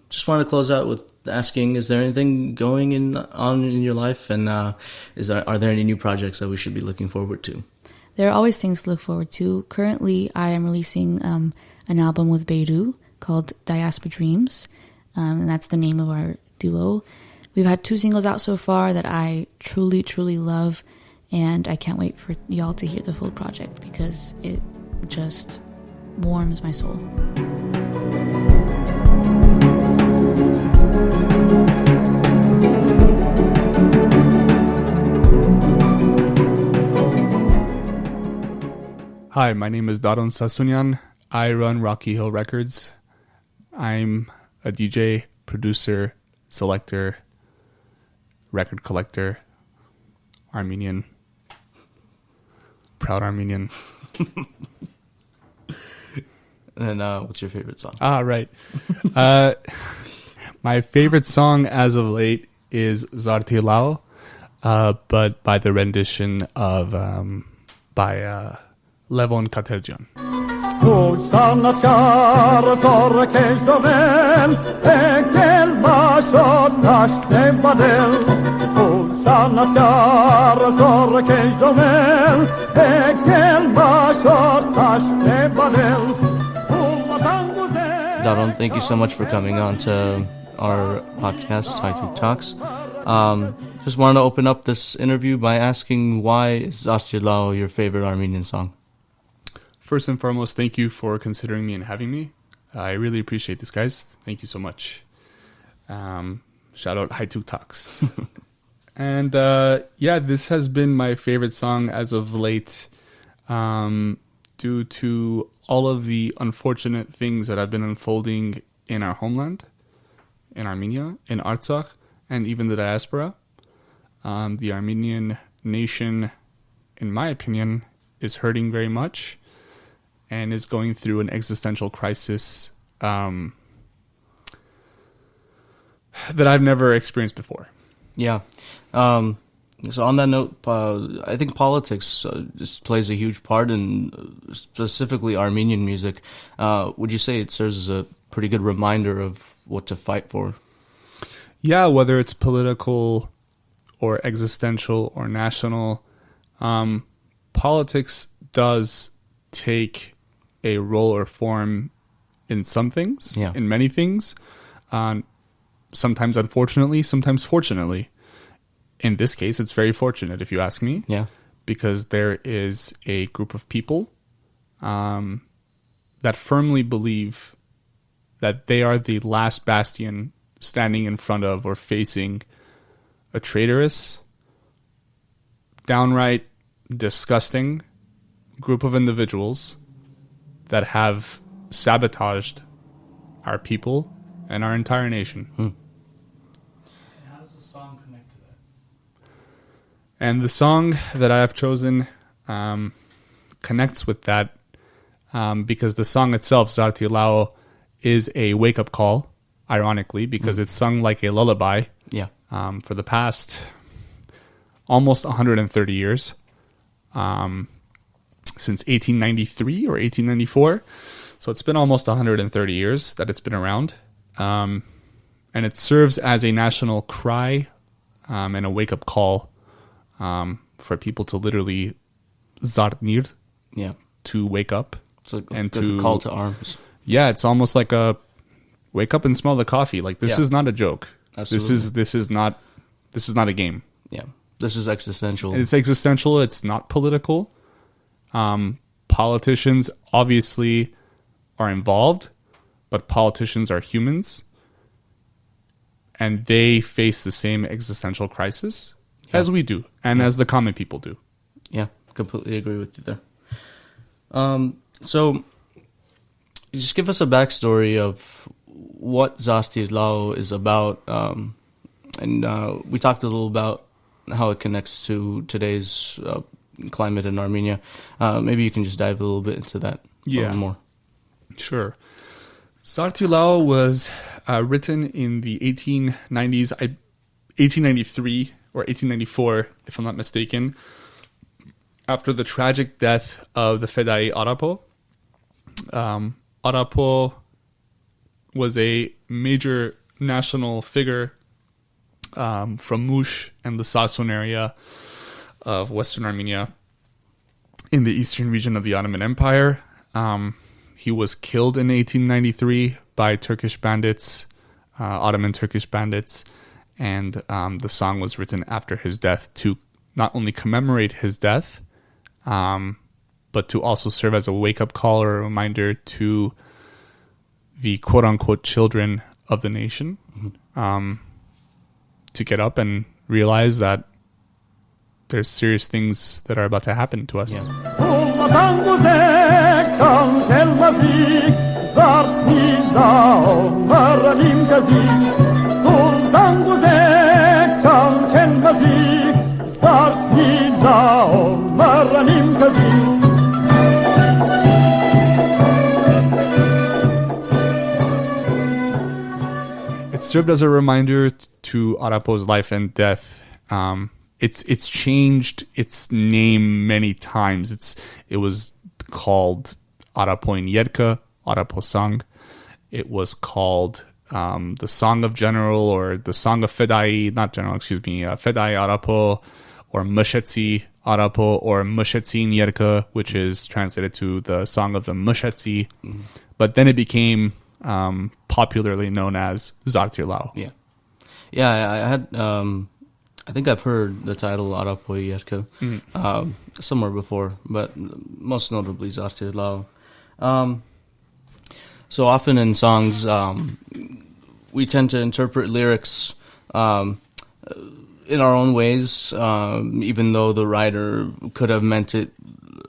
just want to close out with asking, is there anything going on in your life? And are there any new projects that we should be looking forward to? There are always things to look forward to. Currently, I am releasing an album with Beirut called Diaspora Dreams. And that's the name of our duo. We've had 2 singles out so far that I truly, truly love. And I can't wait for y'all to hear the full project because it just warms my soul. Hi, my name is Darone Sassounian. I run Rocky Hill Records. I'm a DJ, producer, selector, record collector, Armenian. Proud Armenian. And what's your favorite song? Right. My favorite song as of late is Zartilao, but by the rendition of by Levon Katerjan. Darone, thank you so much for coming on to our podcast, High Talks. Just wanted to open up this interview by asking, why is Zartilao your favorite Armenian song? First and foremost, thank you for considering me and having me. I really appreciate this, guys. Thank you so much. Shout out High Talks. And this has been my favorite song as of late, due to all of the unfortunate things that have been unfolding in our homeland, in Armenia, in Artsakh, and even the diaspora. The Armenian nation, in my opinion, is hurting very much and is going through an existential crisis that I've never experienced before. Yeah. So on that note, I think politics just plays a huge part in specifically Armenian music. Would you say it serves as a pretty good reminder of what to fight for? Yeah, whether it's political or existential or national, politics does take a role or form in some things, in many things. Sometimes unfortunately, sometimes fortunately. In this case, it's very fortunate, if you ask me. Yeah. Because there is a group of people that firmly believe that they are the last bastion standing in front of or facing a traitorous, downright disgusting group of individuals that have sabotaged our people and our entire nation. And how does the song connect to that? And the song that I have chosen connects with that because the song itself, Zarti Lao, is a wake-up call, ironically, because it's sung like a lullaby for the past almost 130 years, since 1893 or 1894. So it's been almost 130 years that it's been around. And it serves as a national cry and a wake-up call for people to literally zarnir, to wake up. It's like a call to arms. Yeah, it's almost like a wake up and smell the coffee. Like, this is not a joke. Absolutely. This is not a game. Yeah, this is existential. It's existential. It's not political. Politicians obviously are involved, but politicians are humans, and they face the same existential crisis as we do, and as the common people do. Yeah, completely agree with you there. So, just give us a backstory of what Zarti Lao is about, and we talked a little about how it connects to today's climate in Armenia. Maybe you can just dive a little bit into that a little more. Sure. Zarti Lao was written in the 1890s, 1893 or 1894, if I'm not mistaken, after the tragic death of the Fedai Arapo. Arapo was a major national figure from Mush and the Sassoun area of Western Armenia in the eastern region of the Ottoman Empire. He was killed in 1893 by Turkish bandits, Ottoman Turkish bandits, and the song was written after his death to not only commemorate his death, but to also serve as a wake-up call or a reminder to the quote-unquote children of the nation, to get up and realize that there's serious things that are about to happen to us. It served as a reminder to Arapo's life and death. It's changed its name many times. It was called Arapoin Yerka, Arapo Song. It was called the Song of General, or the Song of Fedai, not General, Fedai Arapo, or Mushetsi Arapo, or Mushetsin Yerka, which is translated to the Song of the Mushetsi. Mm-hmm. But then it became popularly known as Zarti Lao. Yeah, I had... I think I've heard the title Arapo Yerka somewhere before, but most notably Zarti Lao. So often in songs, we tend to interpret lyrics in our own ways, even though the writer could have meant it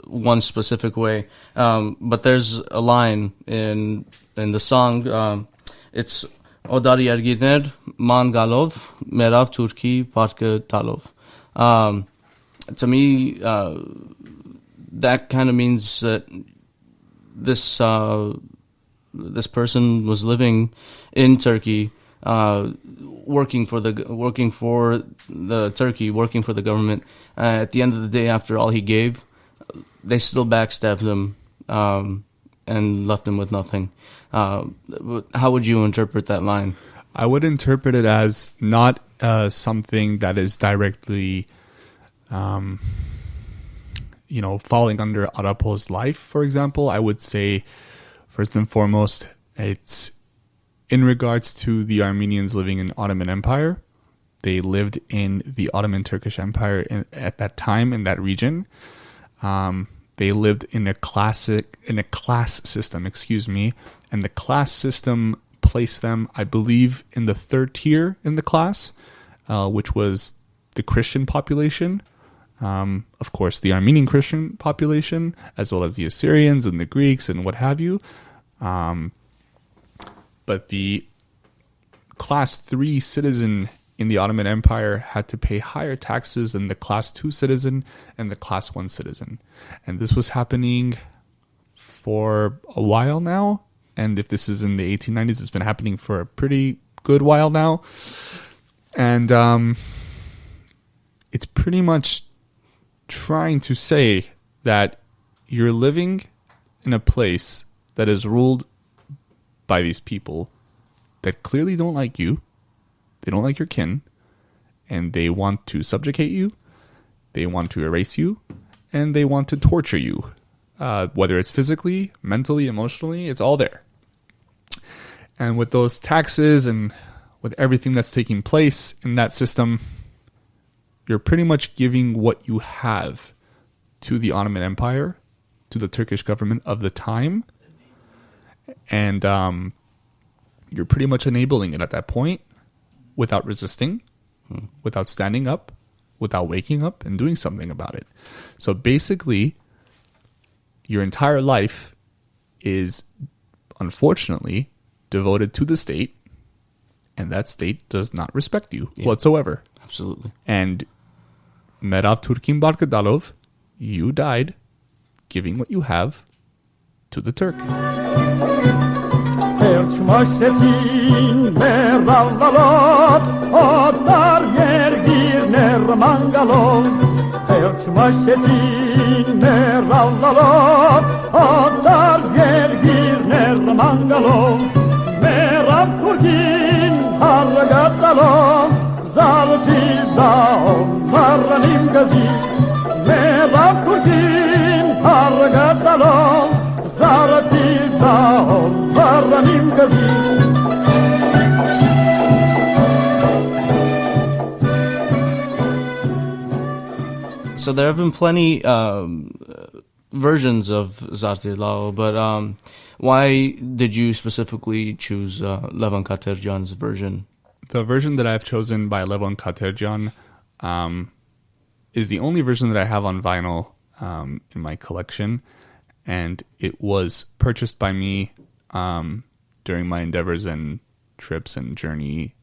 one specific way. But there's a line in the song, it's Odari Erginer Man Galov Merav Turki Parke Talov. To me, that kind of means that this person was living in Turkey working for the Turkey, working for the government. At the end of the day, after all he gave, they still backstabbed him and left him with nothing. How would you interpret that line? I would interpret it as not something that is directly, falling under Arapo's life, for example. I would say, first and foremost, it's in regards to the Armenians living in Ottoman Empire. They lived in the Ottoman Turkish Empire at that time in that region. They lived in a class system, and the class system placed them, I believe, in the third tier in the class, which was the Christian population. Of course, the Armenian Christian population, as well as the Assyrians and the Greeks and what have you. But the class 3 citizen in the Ottoman Empire had to pay higher taxes than the class 2 citizen and the class 1 citizen. And this was happening for a while now. And if this is in the 1890s, it's been happening for a pretty good while now. And it's pretty much trying to say that you're living in a place that is ruled by these people that clearly don't like you. They don't like your kin. And they want to subjugate you. They want to erase you. And they want to torture you. Whether it's physically, mentally, emotionally, it's all there. And with those taxes and with everything that's taking place in that system, you're pretty much giving what you have to the Ottoman Empire, to the Turkish government of the time. And you're pretty much enabling it at that point without resisting, without standing up, without waking up and doing something about it. So basically, your entire life is, unfortunately, devoted to the state, and that state does not respect you whatsoever. Absolutely. And Merav Turkin Barkadalov, you died giving what you have to the Turk. So there have been plenty versions of Zartir Lao, but why did you specifically choose Levon Katerjan's version? The version that I've chosen by Levon Katerjan is the only version that I have on vinyl in my collection, and it was purchased by me during my endeavors and trips and journey,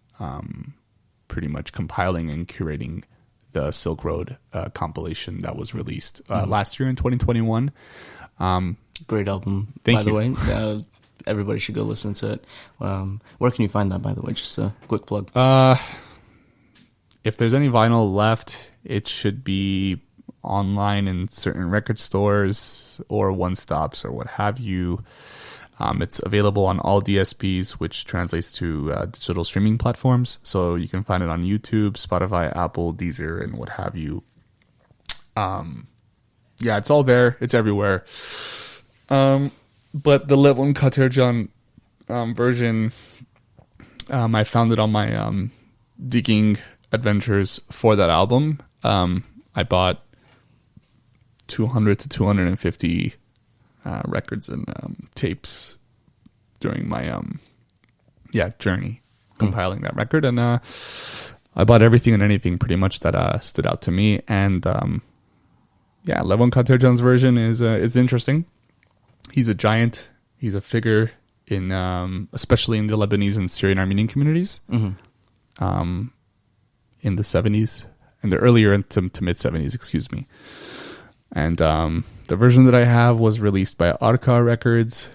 pretty much compiling and curating the Silk Road compilation that was released last year in 2021. Great album, Thank by you. the way. Everybody should go listen to it. Where can you find that, by the way? Just a quick plug. If there's any vinyl left, it should be online in certain record stores or one-stops or what have you. It's available on all DSPs, which translates to digital streaming platforms. So you can find it on YouTube, Spotify, Apple, Deezer, and what have you. It's all there. It's everywhere. But the Levon Katerjan version, I found it on my digging adventures for that album. I bought 200 to 250 records and tapes during my journey compiling that record, and I bought everything and anything pretty much that stood out to me. And Levon Katerjan's version is interesting. He's a giant. He's a figure in especially in the Lebanese and Syrian Armenian communities in the 70s and the earlier to mid 70s, excuse me. And the version that I have was released by Arka Records,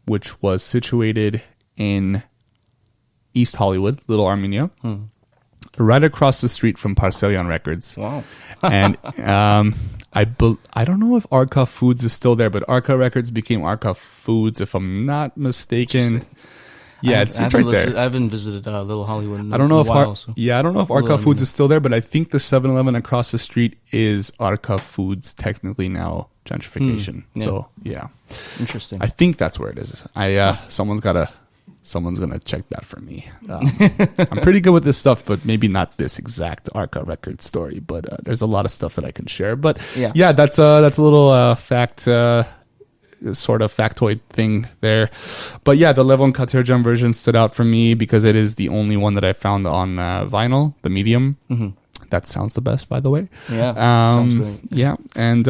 which was situated in East Hollywood, Little Armenia, right across the street from Parcelion Records. Wow. And I don't know if Arca Foods is still there, but Arca Records became Arca Foods, if I'm not mistaken. Yeah, it's right there. I haven't visited Little Hollywood in I don't know a while. I don't know if Arca Foods is still there, but I think the 7-Eleven across the street is Arca Foods technically now gentrification. So yeah, interesting. I think that's where it is. Someone's gonna check that for me. I'm pretty good with this stuff, but maybe not this exact Arca record story. But there's a lot of stuff that I can share. But yeah, that's a little fact. Sort of factoid thing there. But yeah, the Levon Katerjan version stood out for me because it is the only one that I found on vinyl, the medium. Mm-hmm. That sounds the best, by the way. Yeah, sounds great. Yeah, and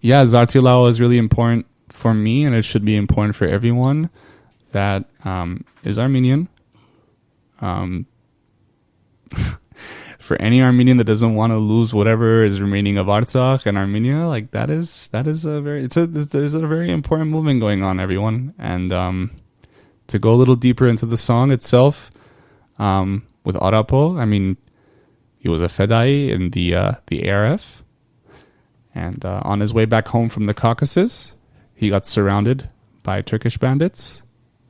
Zartilao is really important for me, and it should be important for everyone that is Armenian. For any Armenian that doesn't want to lose whatever is remaining of Artsakh and Armenia, like there's a very important movement going on, everyone. And to go a little deeper into the song itself, with Arapo, I mean, he was a Fedai in the ARF, and on his way back home from the Caucasus, he got surrounded by Turkish bandits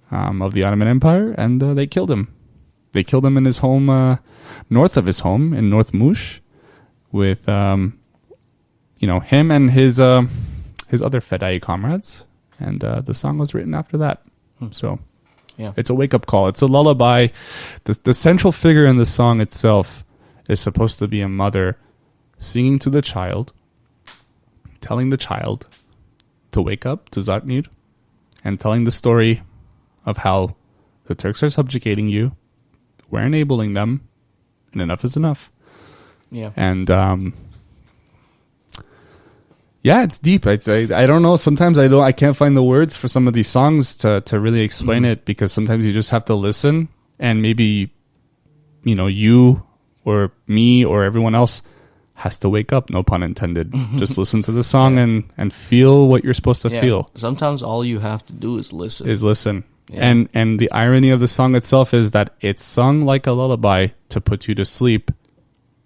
of the Ottoman Empire, and they killed him. They killed him in his home, north of his home in North Mush, with him and his other Fedai comrades, and the song was written after that. So, yeah, it's a wake up call. It's a lullaby. The central figure in the song itself is supposed to be a mother singing to the child, telling the child to wake up to Zartnir, and telling the story of how the Turks are subjugating you. We're enabling them, and enough is enough. Yeah. And it's deep. I don't know. Sometimes I can't find the words for some of these songs to really explain it, because sometimes you just have to listen, and maybe you or me or everyone else has to wake up. No pun intended. Just listen to the song and feel what you're supposed to feel. Sometimes all you have to do is listen. Yeah. And the irony of the song itself is that it's sung like a lullaby to put you to sleep,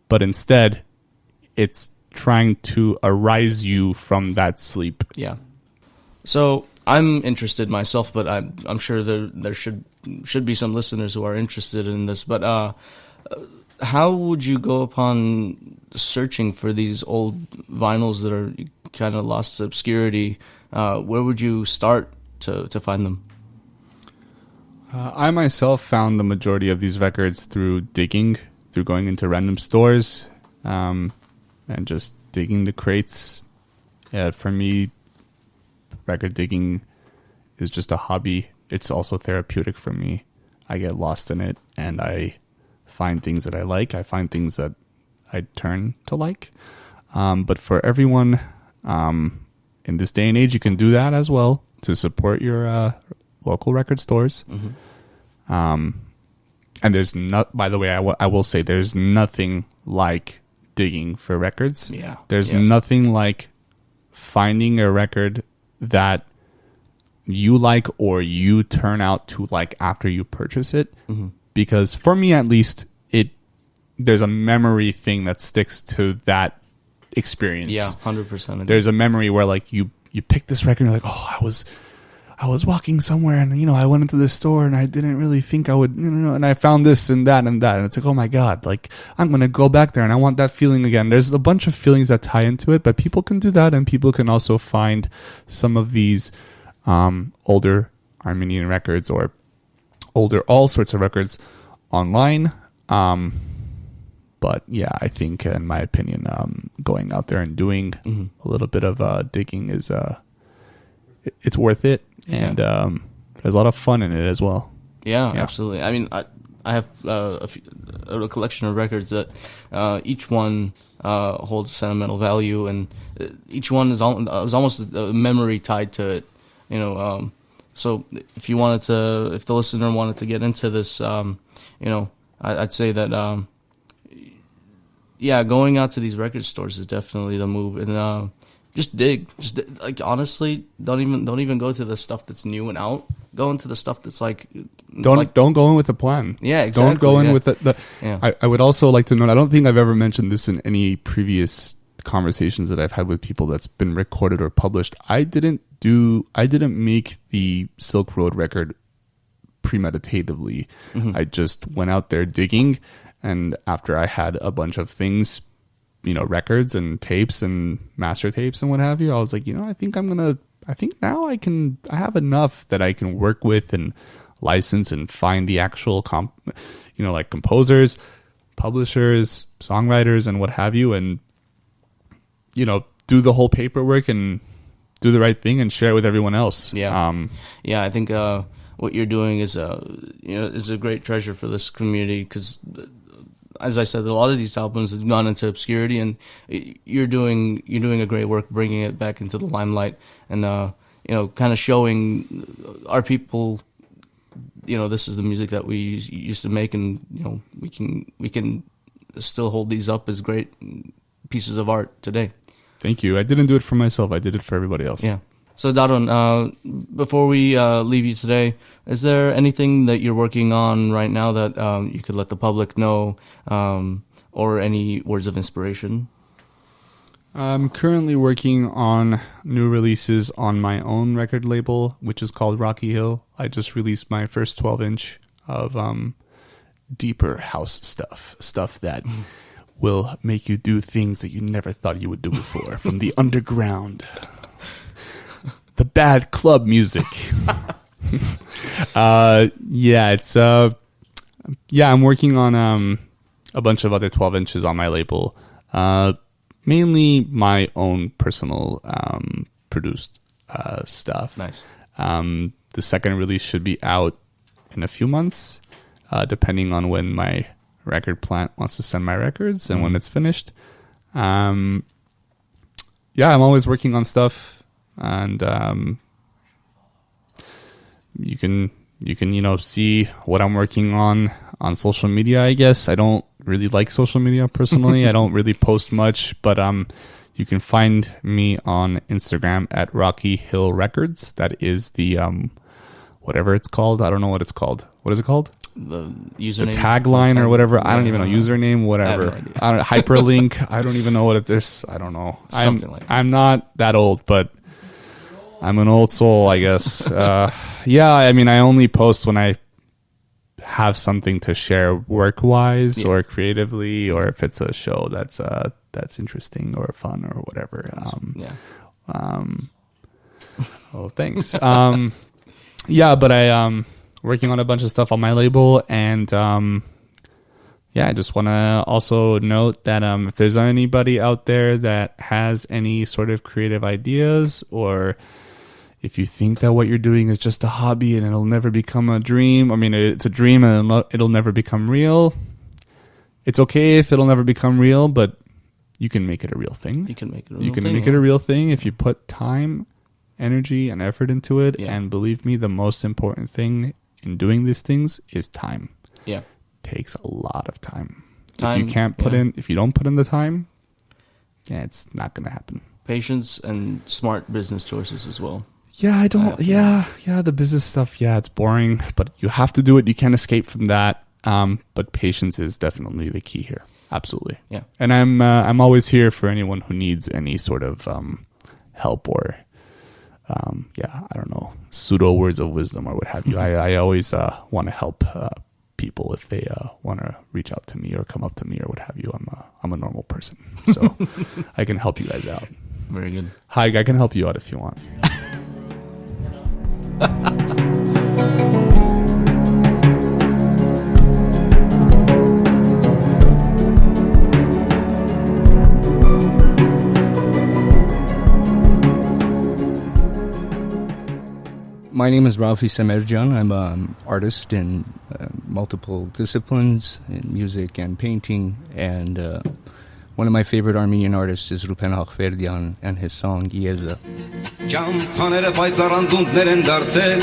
but instead it's trying to arise you from that sleep. Yeah. So I'm interested myself, but I'm sure there should be some listeners who are interested in this. But how would you go upon searching for these old vinyls that are kind of lost to obscurity? Where would you start to find them? I myself found the majority of these records through digging, through going into random stores, and just digging the crates. Yeah, for me, record digging is just a hobby. It's also therapeutic for me. I get lost in it, and I find things that I like. I find things that I turn to like. But for everyone, in this day and age, you can do that as well to support your local record stores. Mm-hmm. And there's by the way, I will say there's nothing like digging for records. Yeah. There's nothing like finding a record that you like or you turn out to like after you purchase it. Mm-hmm. Because for me, at least, there's a memory thing that sticks to that experience. Yeah, 100%. There's a memory where like you pick this record and you're like, oh, I was walking somewhere and, I went into this store and I didn't really think I would, and I found this and that and that. And it's like, oh my God, like I'm going to go back there and I want that feeling again. There's a bunch of feelings that tie into it, but people can do that, and people can also find some of these older Armenian records or older all sorts of records online. But yeah, I think in my opinion, going out there and doing a little bit of digging is it's worth it. And there's a lot of fun in it as well. Yeah, absolutely. I mean, I have a collection of records that each one holds a sentimental value, and each one is almost a memory tied to it. So if the listener wanted to get into this, I'd say that going out to these record stores is definitely the move, and just dig. Like honestly, don't even go to the stuff that's new and out. go into the stuff that's like don't go in with a plan. Yeah, exactly. Don't go in with the I would also like to note, I don't think I've ever mentioned this in any previous conversations that I've had with people that's been recorded or published. I didn't make the Silk Road record premeditatively. I just went out there digging, and after I had a bunch of things, records and tapes and master tapes and what have you, I was like, I think now I have enough that I can work with and license and find the actual like composers, publishers, songwriters, and what have you, and do the whole paperwork and do the right thing and share it with everyone else. I think what you're doing is a great treasure for this community, because as I said, a lot of these albums have gone into obscurity, and you're doing a great work bringing it back into the limelight, and kind of showing our people, this is the music that we used to make, and we can still hold these up as great pieces of art today. Thank you. I didn't do it for myself. I did it for everybody else. Yeah. So Darone, before we leave you today, is there anything that you're working on right now that you could let the public know, or any words of inspiration? I'm currently working on new releases on my own record label, which is called Rocky Hill. I just released my first 12-inch of deeper house stuff that will make you do things that you never thought you would do before, from the underground. The bad club music. I'm working on a bunch of other 12 inches on my label. Mainly my own personal produced stuff. Nice. The second release should be out in a few months, depending on when my record plant wants to send my records and when it's finished. I'm always working on stuff. And you can see what I'm working on social media, I guess. I don't really like social media personally. I don't really post much, but you can find me on Instagram at Rocky Hill Records. That is the whatever it's called. I don't know what it's called. What is it called? The username, the tagline, or whatever. I don't even know. Username, whatever. I don't, hyperlink. I don't even know what it is. I don't know. Something like that. I'm not that old, but I'm an old soul, I guess. I only post when I have something to share work-wise or creatively, or if it's a show that's interesting or fun or whatever. Thanks. But I working on a bunch of stuff on my label, and I just want to also note that if there's anybody out there that has any sort of creative ideas, or if you think that what you're doing is just a hobby and it'll never become a dream, it's a dream and it'll never become real. It's okay if it'll never become real, but you can make it a real thing. You can make it a real thing if you put time, energy, and effort into it. Yeah. And believe me, the most important thing in doing these things is time. Yeah. It takes a lot of time. If you don't put in the time, it's not going to happen. Patience and smart business choices as well. The business stuff, it's boring, but you have to do it. You can't escape from that. But patience is definitely the key here. Absolutely. Yeah. And I'm always here for anyone who needs any sort of help or I don't know, pseudo words of wisdom or what have you. I always want to help people if they want to reach out to me or come up to me or what have you. I'm a normal person, so I can help you guys out. Very good. Hi, I can help you out if you want. My name is Raffi Semerdjian. I'm an artist in multiple disciplines, in music and painting, and one of my favorite Armenian artists is Raffi Semerdjian and his song Yeza. Ճամփաները պայծառ անդունդներ են դարձել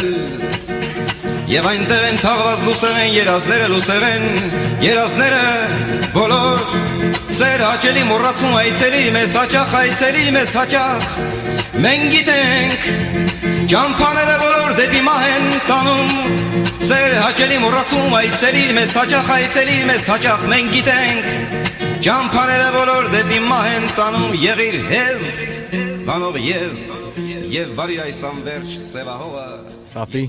Եվ այնտեղ են թաղված լուսեղեն երազները լուսեղեն երազները բոլոր սեր հաճելի մոռացում այցելիր մեզ հաճախ մենք գիտենք Ջամփաները բոլոր դեպի մահ են տանում Սեր հաճելի մոռացում այցելիր մեզ հաճախ այցելիր մեզ հաճախ մենք գիտենք Ջամփաները բոլոր դեպի մահ են տանում Եղիր հեզ բանով եզ Եվ վարիր այս անվերջ սևահողը Raffi,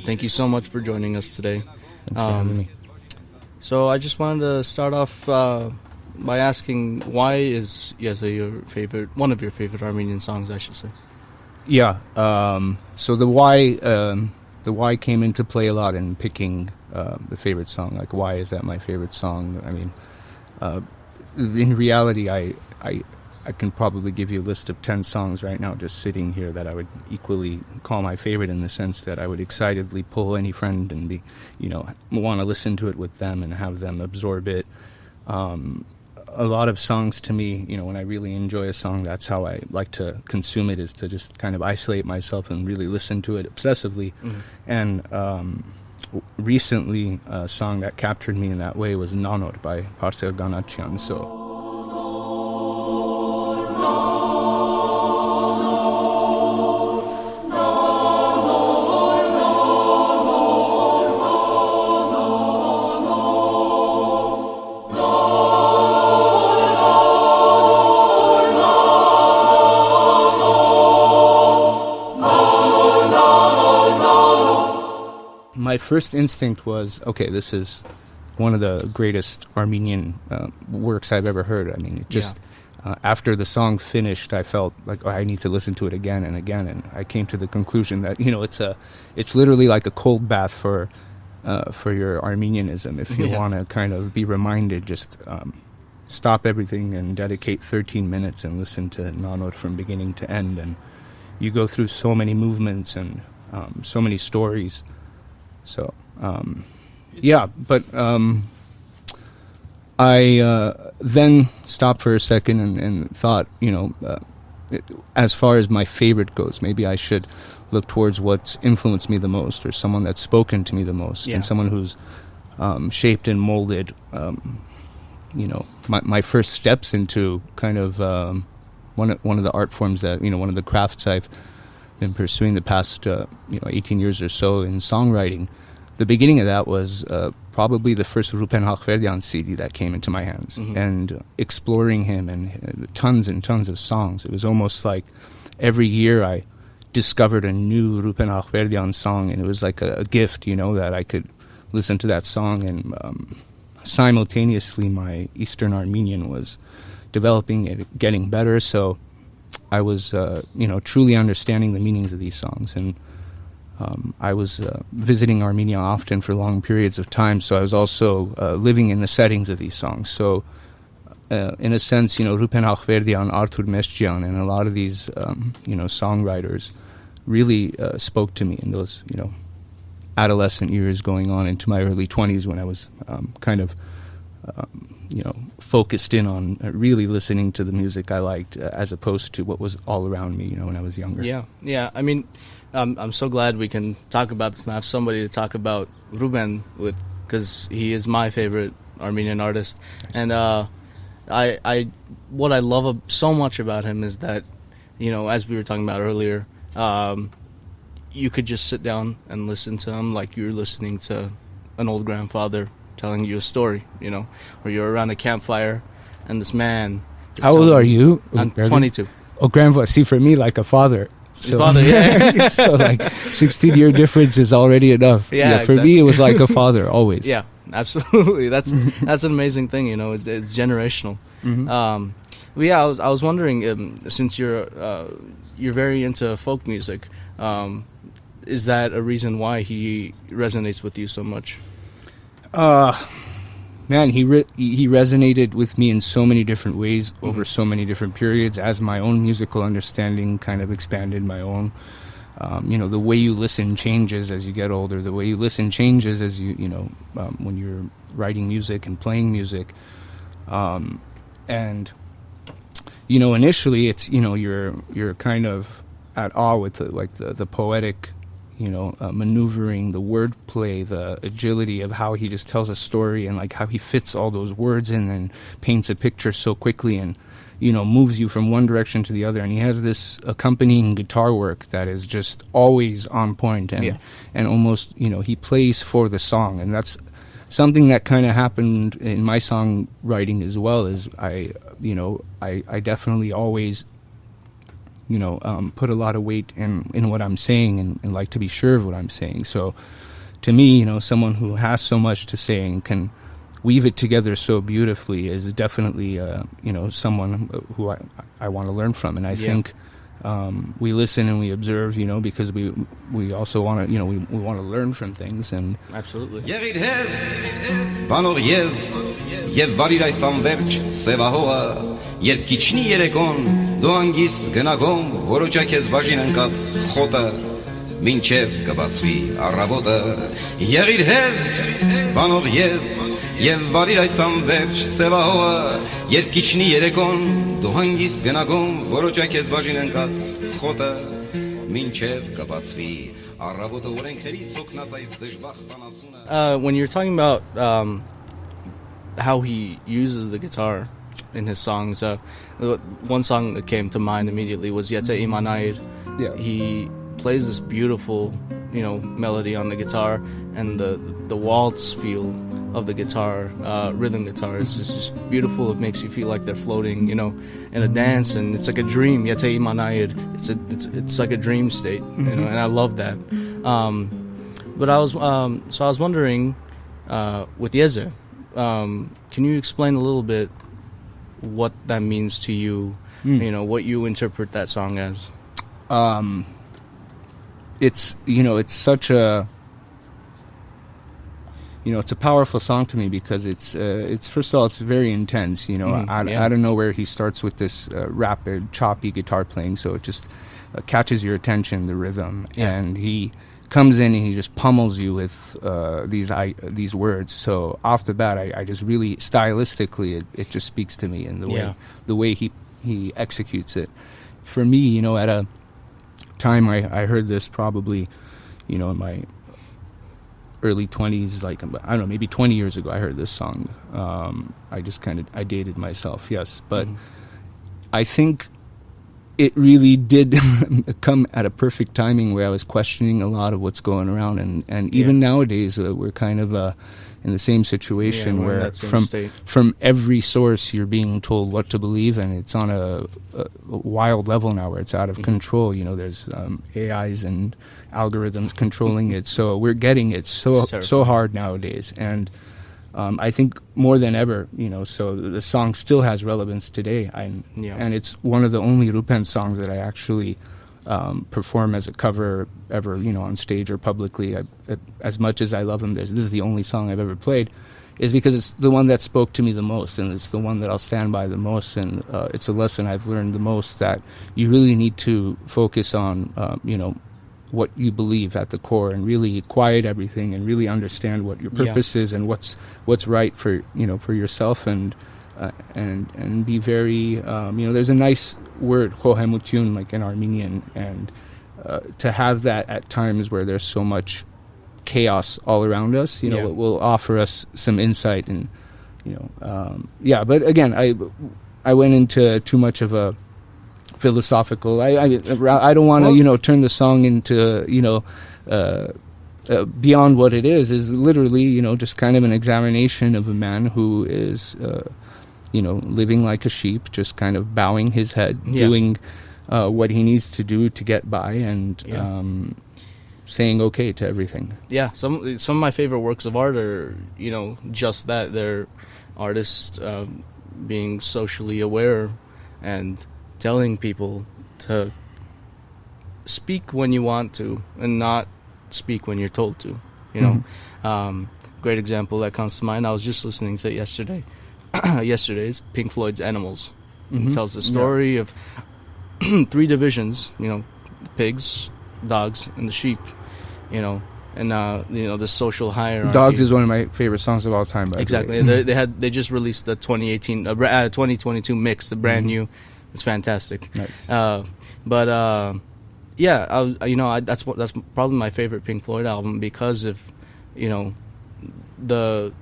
thank you so much for joining us today. Thanks for having me. So I just wanted to start off by asking, why is Yeza one of your favorite Armenian songs, I should say? Yeah. So the why came into play a lot in picking the favorite song. Like, why is that my favorite song? I mean, in reality, I can probably give you a list of 10 songs right now just sitting here that I would equally call my favorite, in the sense that I would excitedly pull any friend and want to listen to it with them and have them absorb it. A lot of songs to me, when I really enjoy a song, that's how I like to consume it, is to just kind of isolate myself and really listen to it obsessively. And recently, a song that captured me in that way was Nanor by Parsel Ganachyan. So my first instinct was, okay, this is one of the greatest Armenian works I've ever heard. I mean, it just after the song finished, I felt like, I need to listen to it again and again, and I came to the conclusion that it's literally like a cold bath for your Armenianism. If you want to kind of be reminded, just stop everything and dedicate 13 minutes and listen to Nanor from beginning to end, and you go through so many movements and so many stories. So, but I then stopped for a second and thought, as far as my favorite goes, maybe I should look towards what's influenced me the most, or someone that's spoken to me the most, and someone who's shaped and molded, my first steps into kind of one of the art forms that, one of the crafts I've been pursuing the past 18 years or so in songwriting. The beginning of that was probably the first Rupen Hakhverdian CD that came into my hands, and exploring him and tons of songs. It was almost like every year I discovered a new Rupen Hakhverdian song, and it was like a gift, that I could listen to that song, and simultaneously my Eastern Armenian was developing and getting better, so I was, truly understanding the meanings of these songs. And I was visiting Armenia often for long periods of time, so I was also living in the settings of these songs. So, in a sense, Rupen Hakhverdian, Artur Mesjian, and a lot of these, songwriters really spoke to me in those, adolescent years going on into my early 20s, when I was kind of focused in on really listening to the music I liked, as opposed to what was all around me, when I was younger. Yeah. I mean, I'm so glad we can talk about this and have somebody to talk about Ruben with, because he is my favorite Armenian artist. And what I love so much about him is that, as we were talking about earlier, you could just sit down and listen to him like you're listening to an old grandfather telling you a story, or you're around a campfire and this man. How old are you? I'm 22. Oh, grandpa. See, for me, like a father. So, father, yeah. So like 16-year difference is already enough. Yeah, for me, it was like a father always. Yeah, absolutely. That's an amazing thing. It's generational. I was wondering, since you're very into folk music, is that a reason why he resonates with you so much? Man, he resonated with me in so many different ways over so many different periods, as my own musical understanding kind of expanded my own. The way you listen changes as you get older. The way you listen changes as when you're writing music and playing music. Initially it's, you're kind of at awe with the poetic, maneuvering, the wordplay, the agility of how he just tells a story, and like how he fits all those words in and paints a picture so quickly. And moves you from one direction to the other. And he has this accompanying guitar work that is just always on point, and almost, he plays for the song. And that's something that kind of happened in my songwriting as well. Is I definitely always, put a lot of weight in what I'm saying, and like to be sure of what I'm saying. So to me, someone who has so much to say and can weave it together so beautifully is definitely, someone who I want to learn from. And I think we listen and we observe, because we also want to, we want to learn from things. And absolutely. Մինչև կբացվի առավոտը եղիր հեզ բանող ես եւ վարիր այս անվերջ սևահողը երբ քիչնի երեկոն դու հանգիստ գնագոմ որոջա քեզ բաժին ընկած խոտը մինչև կբացվի առավոտը օրենքներից հոգնած այս դժբախտ անասունը. When you're talking about how he uses the guitar in his songs, one song that came to mind immediately was Yete Imanayir. He plays this beautiful, melody on the guitar, and the waltz feel of the guitar, rhythm guitar is just beautiful. It makes you feel like they're floating, in a dance, and it's like a dream. Yete Imanayir. It's like a dream state, and I love that. But I was wondering, with Yeze, can you explain a little bit what that means to you? What you interpret that song as? It's such a it's a powerful song to me because it's first of all, it's very intense. Out of nowhere he starts with this rapid, choppy guitar playing, so it just catches your attention, the rhythm, and he comes in and he just pummels you with these words. So off the bat, I just really stylistically it just speaks to me, and the way he executes it. For me, at a time I heard this probably, in my early 20s, like, I don't know, maybe 20 years ago I heard this song. I dated myself, yes, but I think it really did come at a perfect timing where I was questioning a lot of what's going around, and even nowadays we're kind of in the same situation where from every source you're being told what to believe, and it's on a wild level now where it's out of control. There's AIs and algorithms controlling it, so we're getting it so hard nowadays, and I think more than ever, so the song still has relevance today, and it's one of the only Rupen songs that I actually perform as a cover ever, on stage or publicly. As much as I love him, this is the only song I've ever played, is because it's the one that spoke to me the most, and it's the one that I'll stand by the most, and it's a lesson I've learned the most, that you really need to focus on, what you believe at the core, and really quiet everything, and really understand what your purpose is, and what's right for yourself, and be very there's a nice word khohemutyun, like in Armenian, and to have that at times where there's so much chaos all around us, it will offer us some insight, and but again, I went into too much of a philosophical. I don't want to turn the song into beyond what it is literally just kind of an examination of a man who is living like a sheep, just kind of bowing his head, doing what he needs to do to get by, and saying okay to everything. Some of my favorite works of art are just that. They're artists being socially aware and telling people to speak when you want to and not speak when you're told to. Great example that comes to mind, I was just listening to it yesterday's Pink Floyd's Animals. It tells the story of 3 divisions, pigs, dogs, and the sheep, and the social hierarchy. Dogs is one of my favorite songs of all time, by exactly. the way. They just released the 2022 mix, the brand new. It's fantastic. Nice. That's probably my favorite Pink Floyd album because of the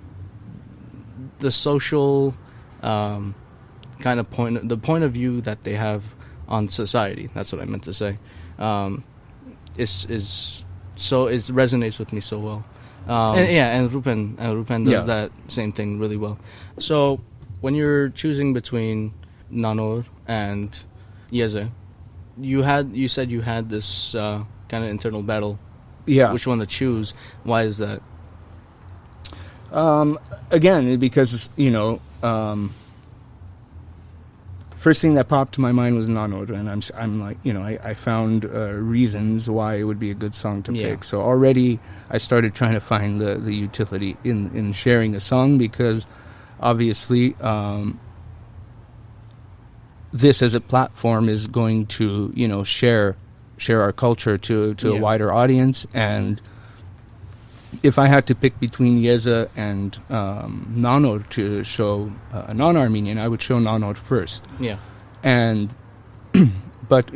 social kind of point of view that they have on society. That's what I meant to say. Is so it resonates with me so well. And Rupen does that same thing really well. So when you're choosing between Nanor and Yeze, you said you had this kind of internal battle. Yeah. Which one to choose? Why is that? Again, because, first thing that popped to my mind was Nanor, and I'm like, I found reasons why it would be a good song to pick. So already I started trying to find the utility in sharing a song, because obviously this as a platform is going to, share our culture to a wider audience. And if I had to pick between Yeze and Nanor to show a non-Armenian, I would show Nanor first. Yeah. And, but,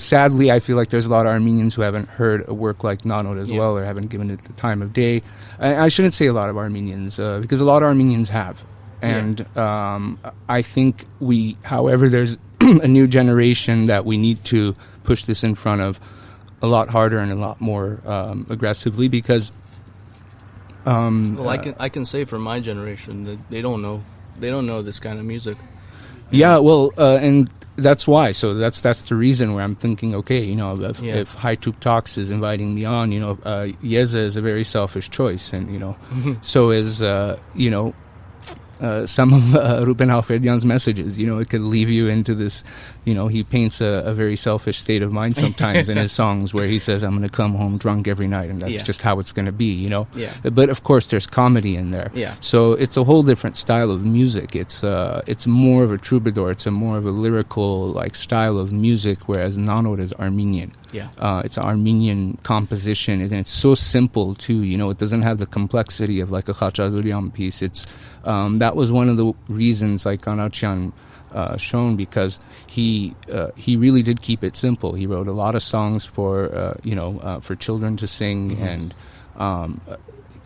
sadly, I feel like there's a lot of Armenians who haven't heard a work like Nanor as well, or haven't given it the time of day. I shouldn't say a lot of Armenians, because a lot of Armenians have. And I think however, there's a new generation that we need to push this in front of a lot harder and a lot more aggressively, because I can say for my generation that they don't know this kind of music. Yeah, well, and that's why. So that's the reason where I'm thinking, okay, if Haituk Talks is inviting me on, Yeze is a very selfish choice, and so is some of Rupen Alferdian's messages. It could leave you into this, he paints a very selfish state of mind sometimes in his songs, where he says, I'm going to come home drunk every night, and that's just how it's going to be, Yeah. But of course there's comedy in there. Yeah. So it's a whole different style of music. It's more of a troubadour. It's more of a lyrical style of music, whereas Nanor is Armenian. Yeah. It's an Armenian composition, and it's so simple too. It doesn't have the complexity of like a Khachadurian piece. It's that was one of the reasons Kanacyan shown, because he really did keep it simple. He wrote a lot of songs for children to sing, and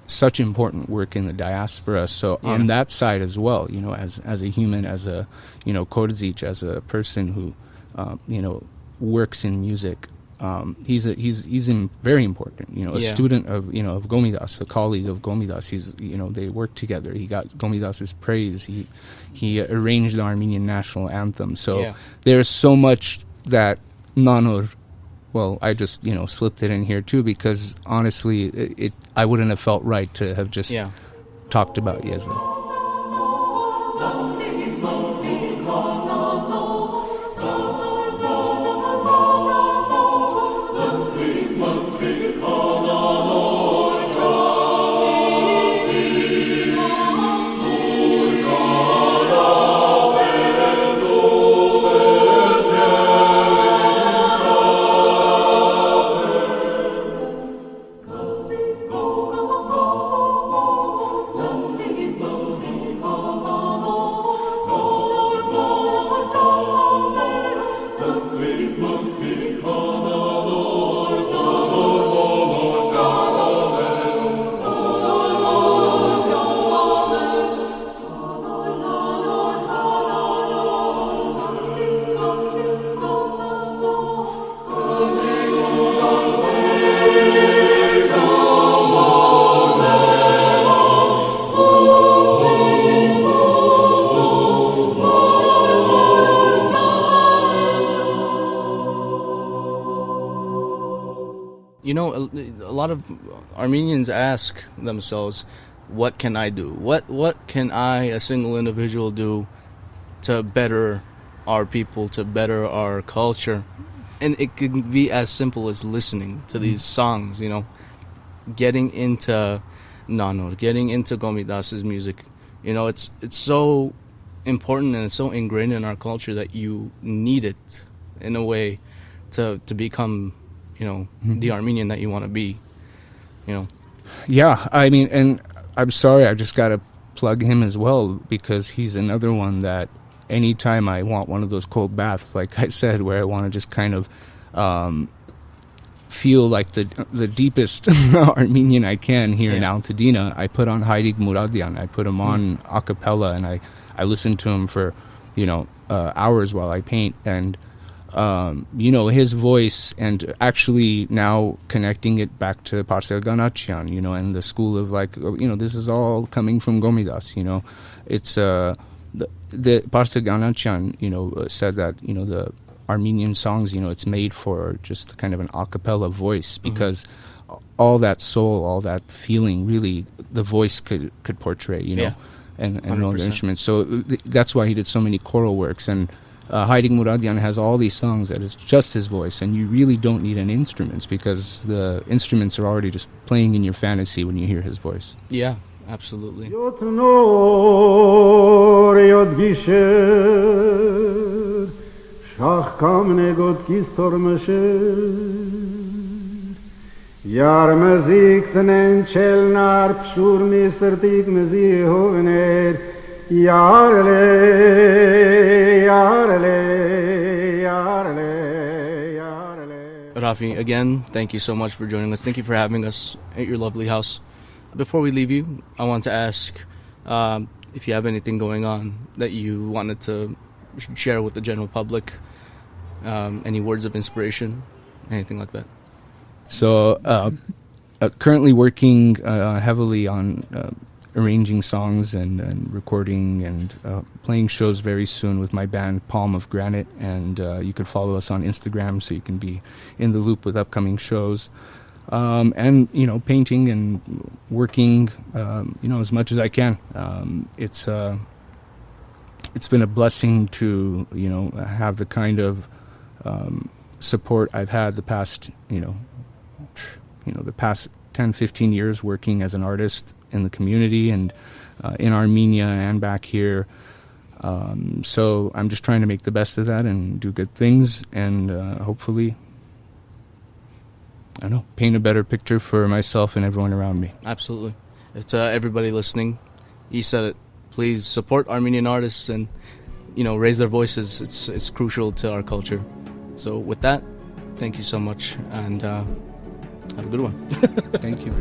such important work in the diaspora. So on that side as well, as a human, as a Kordzic, as a person who works in music. He's very important. A student of Gomidas, a colleague of Gomidas. They worked together. He got Gomidas's praise. He arranged the Armenian national anthem. So there's so much that Nanor. Well, I just slipped it in here too, because honestly, I wouldn't have felt right to have just talked about Yeze. A lot of Armenians ask themselves, what can I do? What can I, a single individual, do to better our people, to better our culture? And it can be as simple as listening to these songs, getting into Nanor, getting into Gomidas's music. It's so important, and it's so ingrained in our culture that you need it in a way to become the Armenian that you want to be, Yeah, I mean, and I'm sorry, I just got to plug him as well, because he's another one that anytime I want one of those cold baths, like I said, where I want to just kind of feel like the deepest Armenian I can here in Altadena, I put on Hayrik Muradian. I put him on a cappella, and I listen to him for hours while I paint. And his voice, and actually now connecting it back to Parselganatian, and the school of this is all coming from Gomidas, it's the Parselganatian, said that, the Armenian songs, it's made for just kind of an a cappella voice, because all that soul, all that feeling, really the voice could portray, and all the instruments. So that's why he did so many choral works. And Hayrik Muradian has all these songs that it's just his voice, and you really don't need any instruments, because the instruments are already just playing in your fantasy when you hear his voice. Yeah, absolutely. Raffi, again, thank you so much for joining us. Thank you for having us at your lovely house. Before we leave you, I want to ask if you have anything going on that you wanted to share with the general public, any words of inspiration, anything like that. So, currently working heavily on arranging songs and recording and playing shows very soon with my band Palm of Granite, and you could follow us on Instagram so you can be in the loop with upcoming shows, and painting and working as much as I can. It's been a blessing to have the kind of support I've had the past the past 10-15 years working as an artist in the community and in Armenia and back here. So I'm just trying to make the best of that and do good things, and hopefully, paint a better picture for myself and everyone around me. Absolutely. It's everybody listening. He said it. Please support Armenian artists and raise their voices. It's crucial to our culture. So with that, thank you so much, and have a good one. Thank you.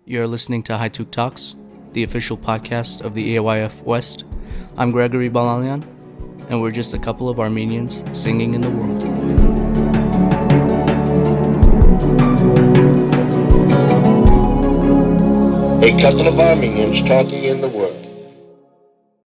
You're listening to Haytuk Talks, the official podcast of the AYF West. I'm Gregory Balalian, and we're just a couple of Armenians singing in the world. A couple of Armenians talking in the world.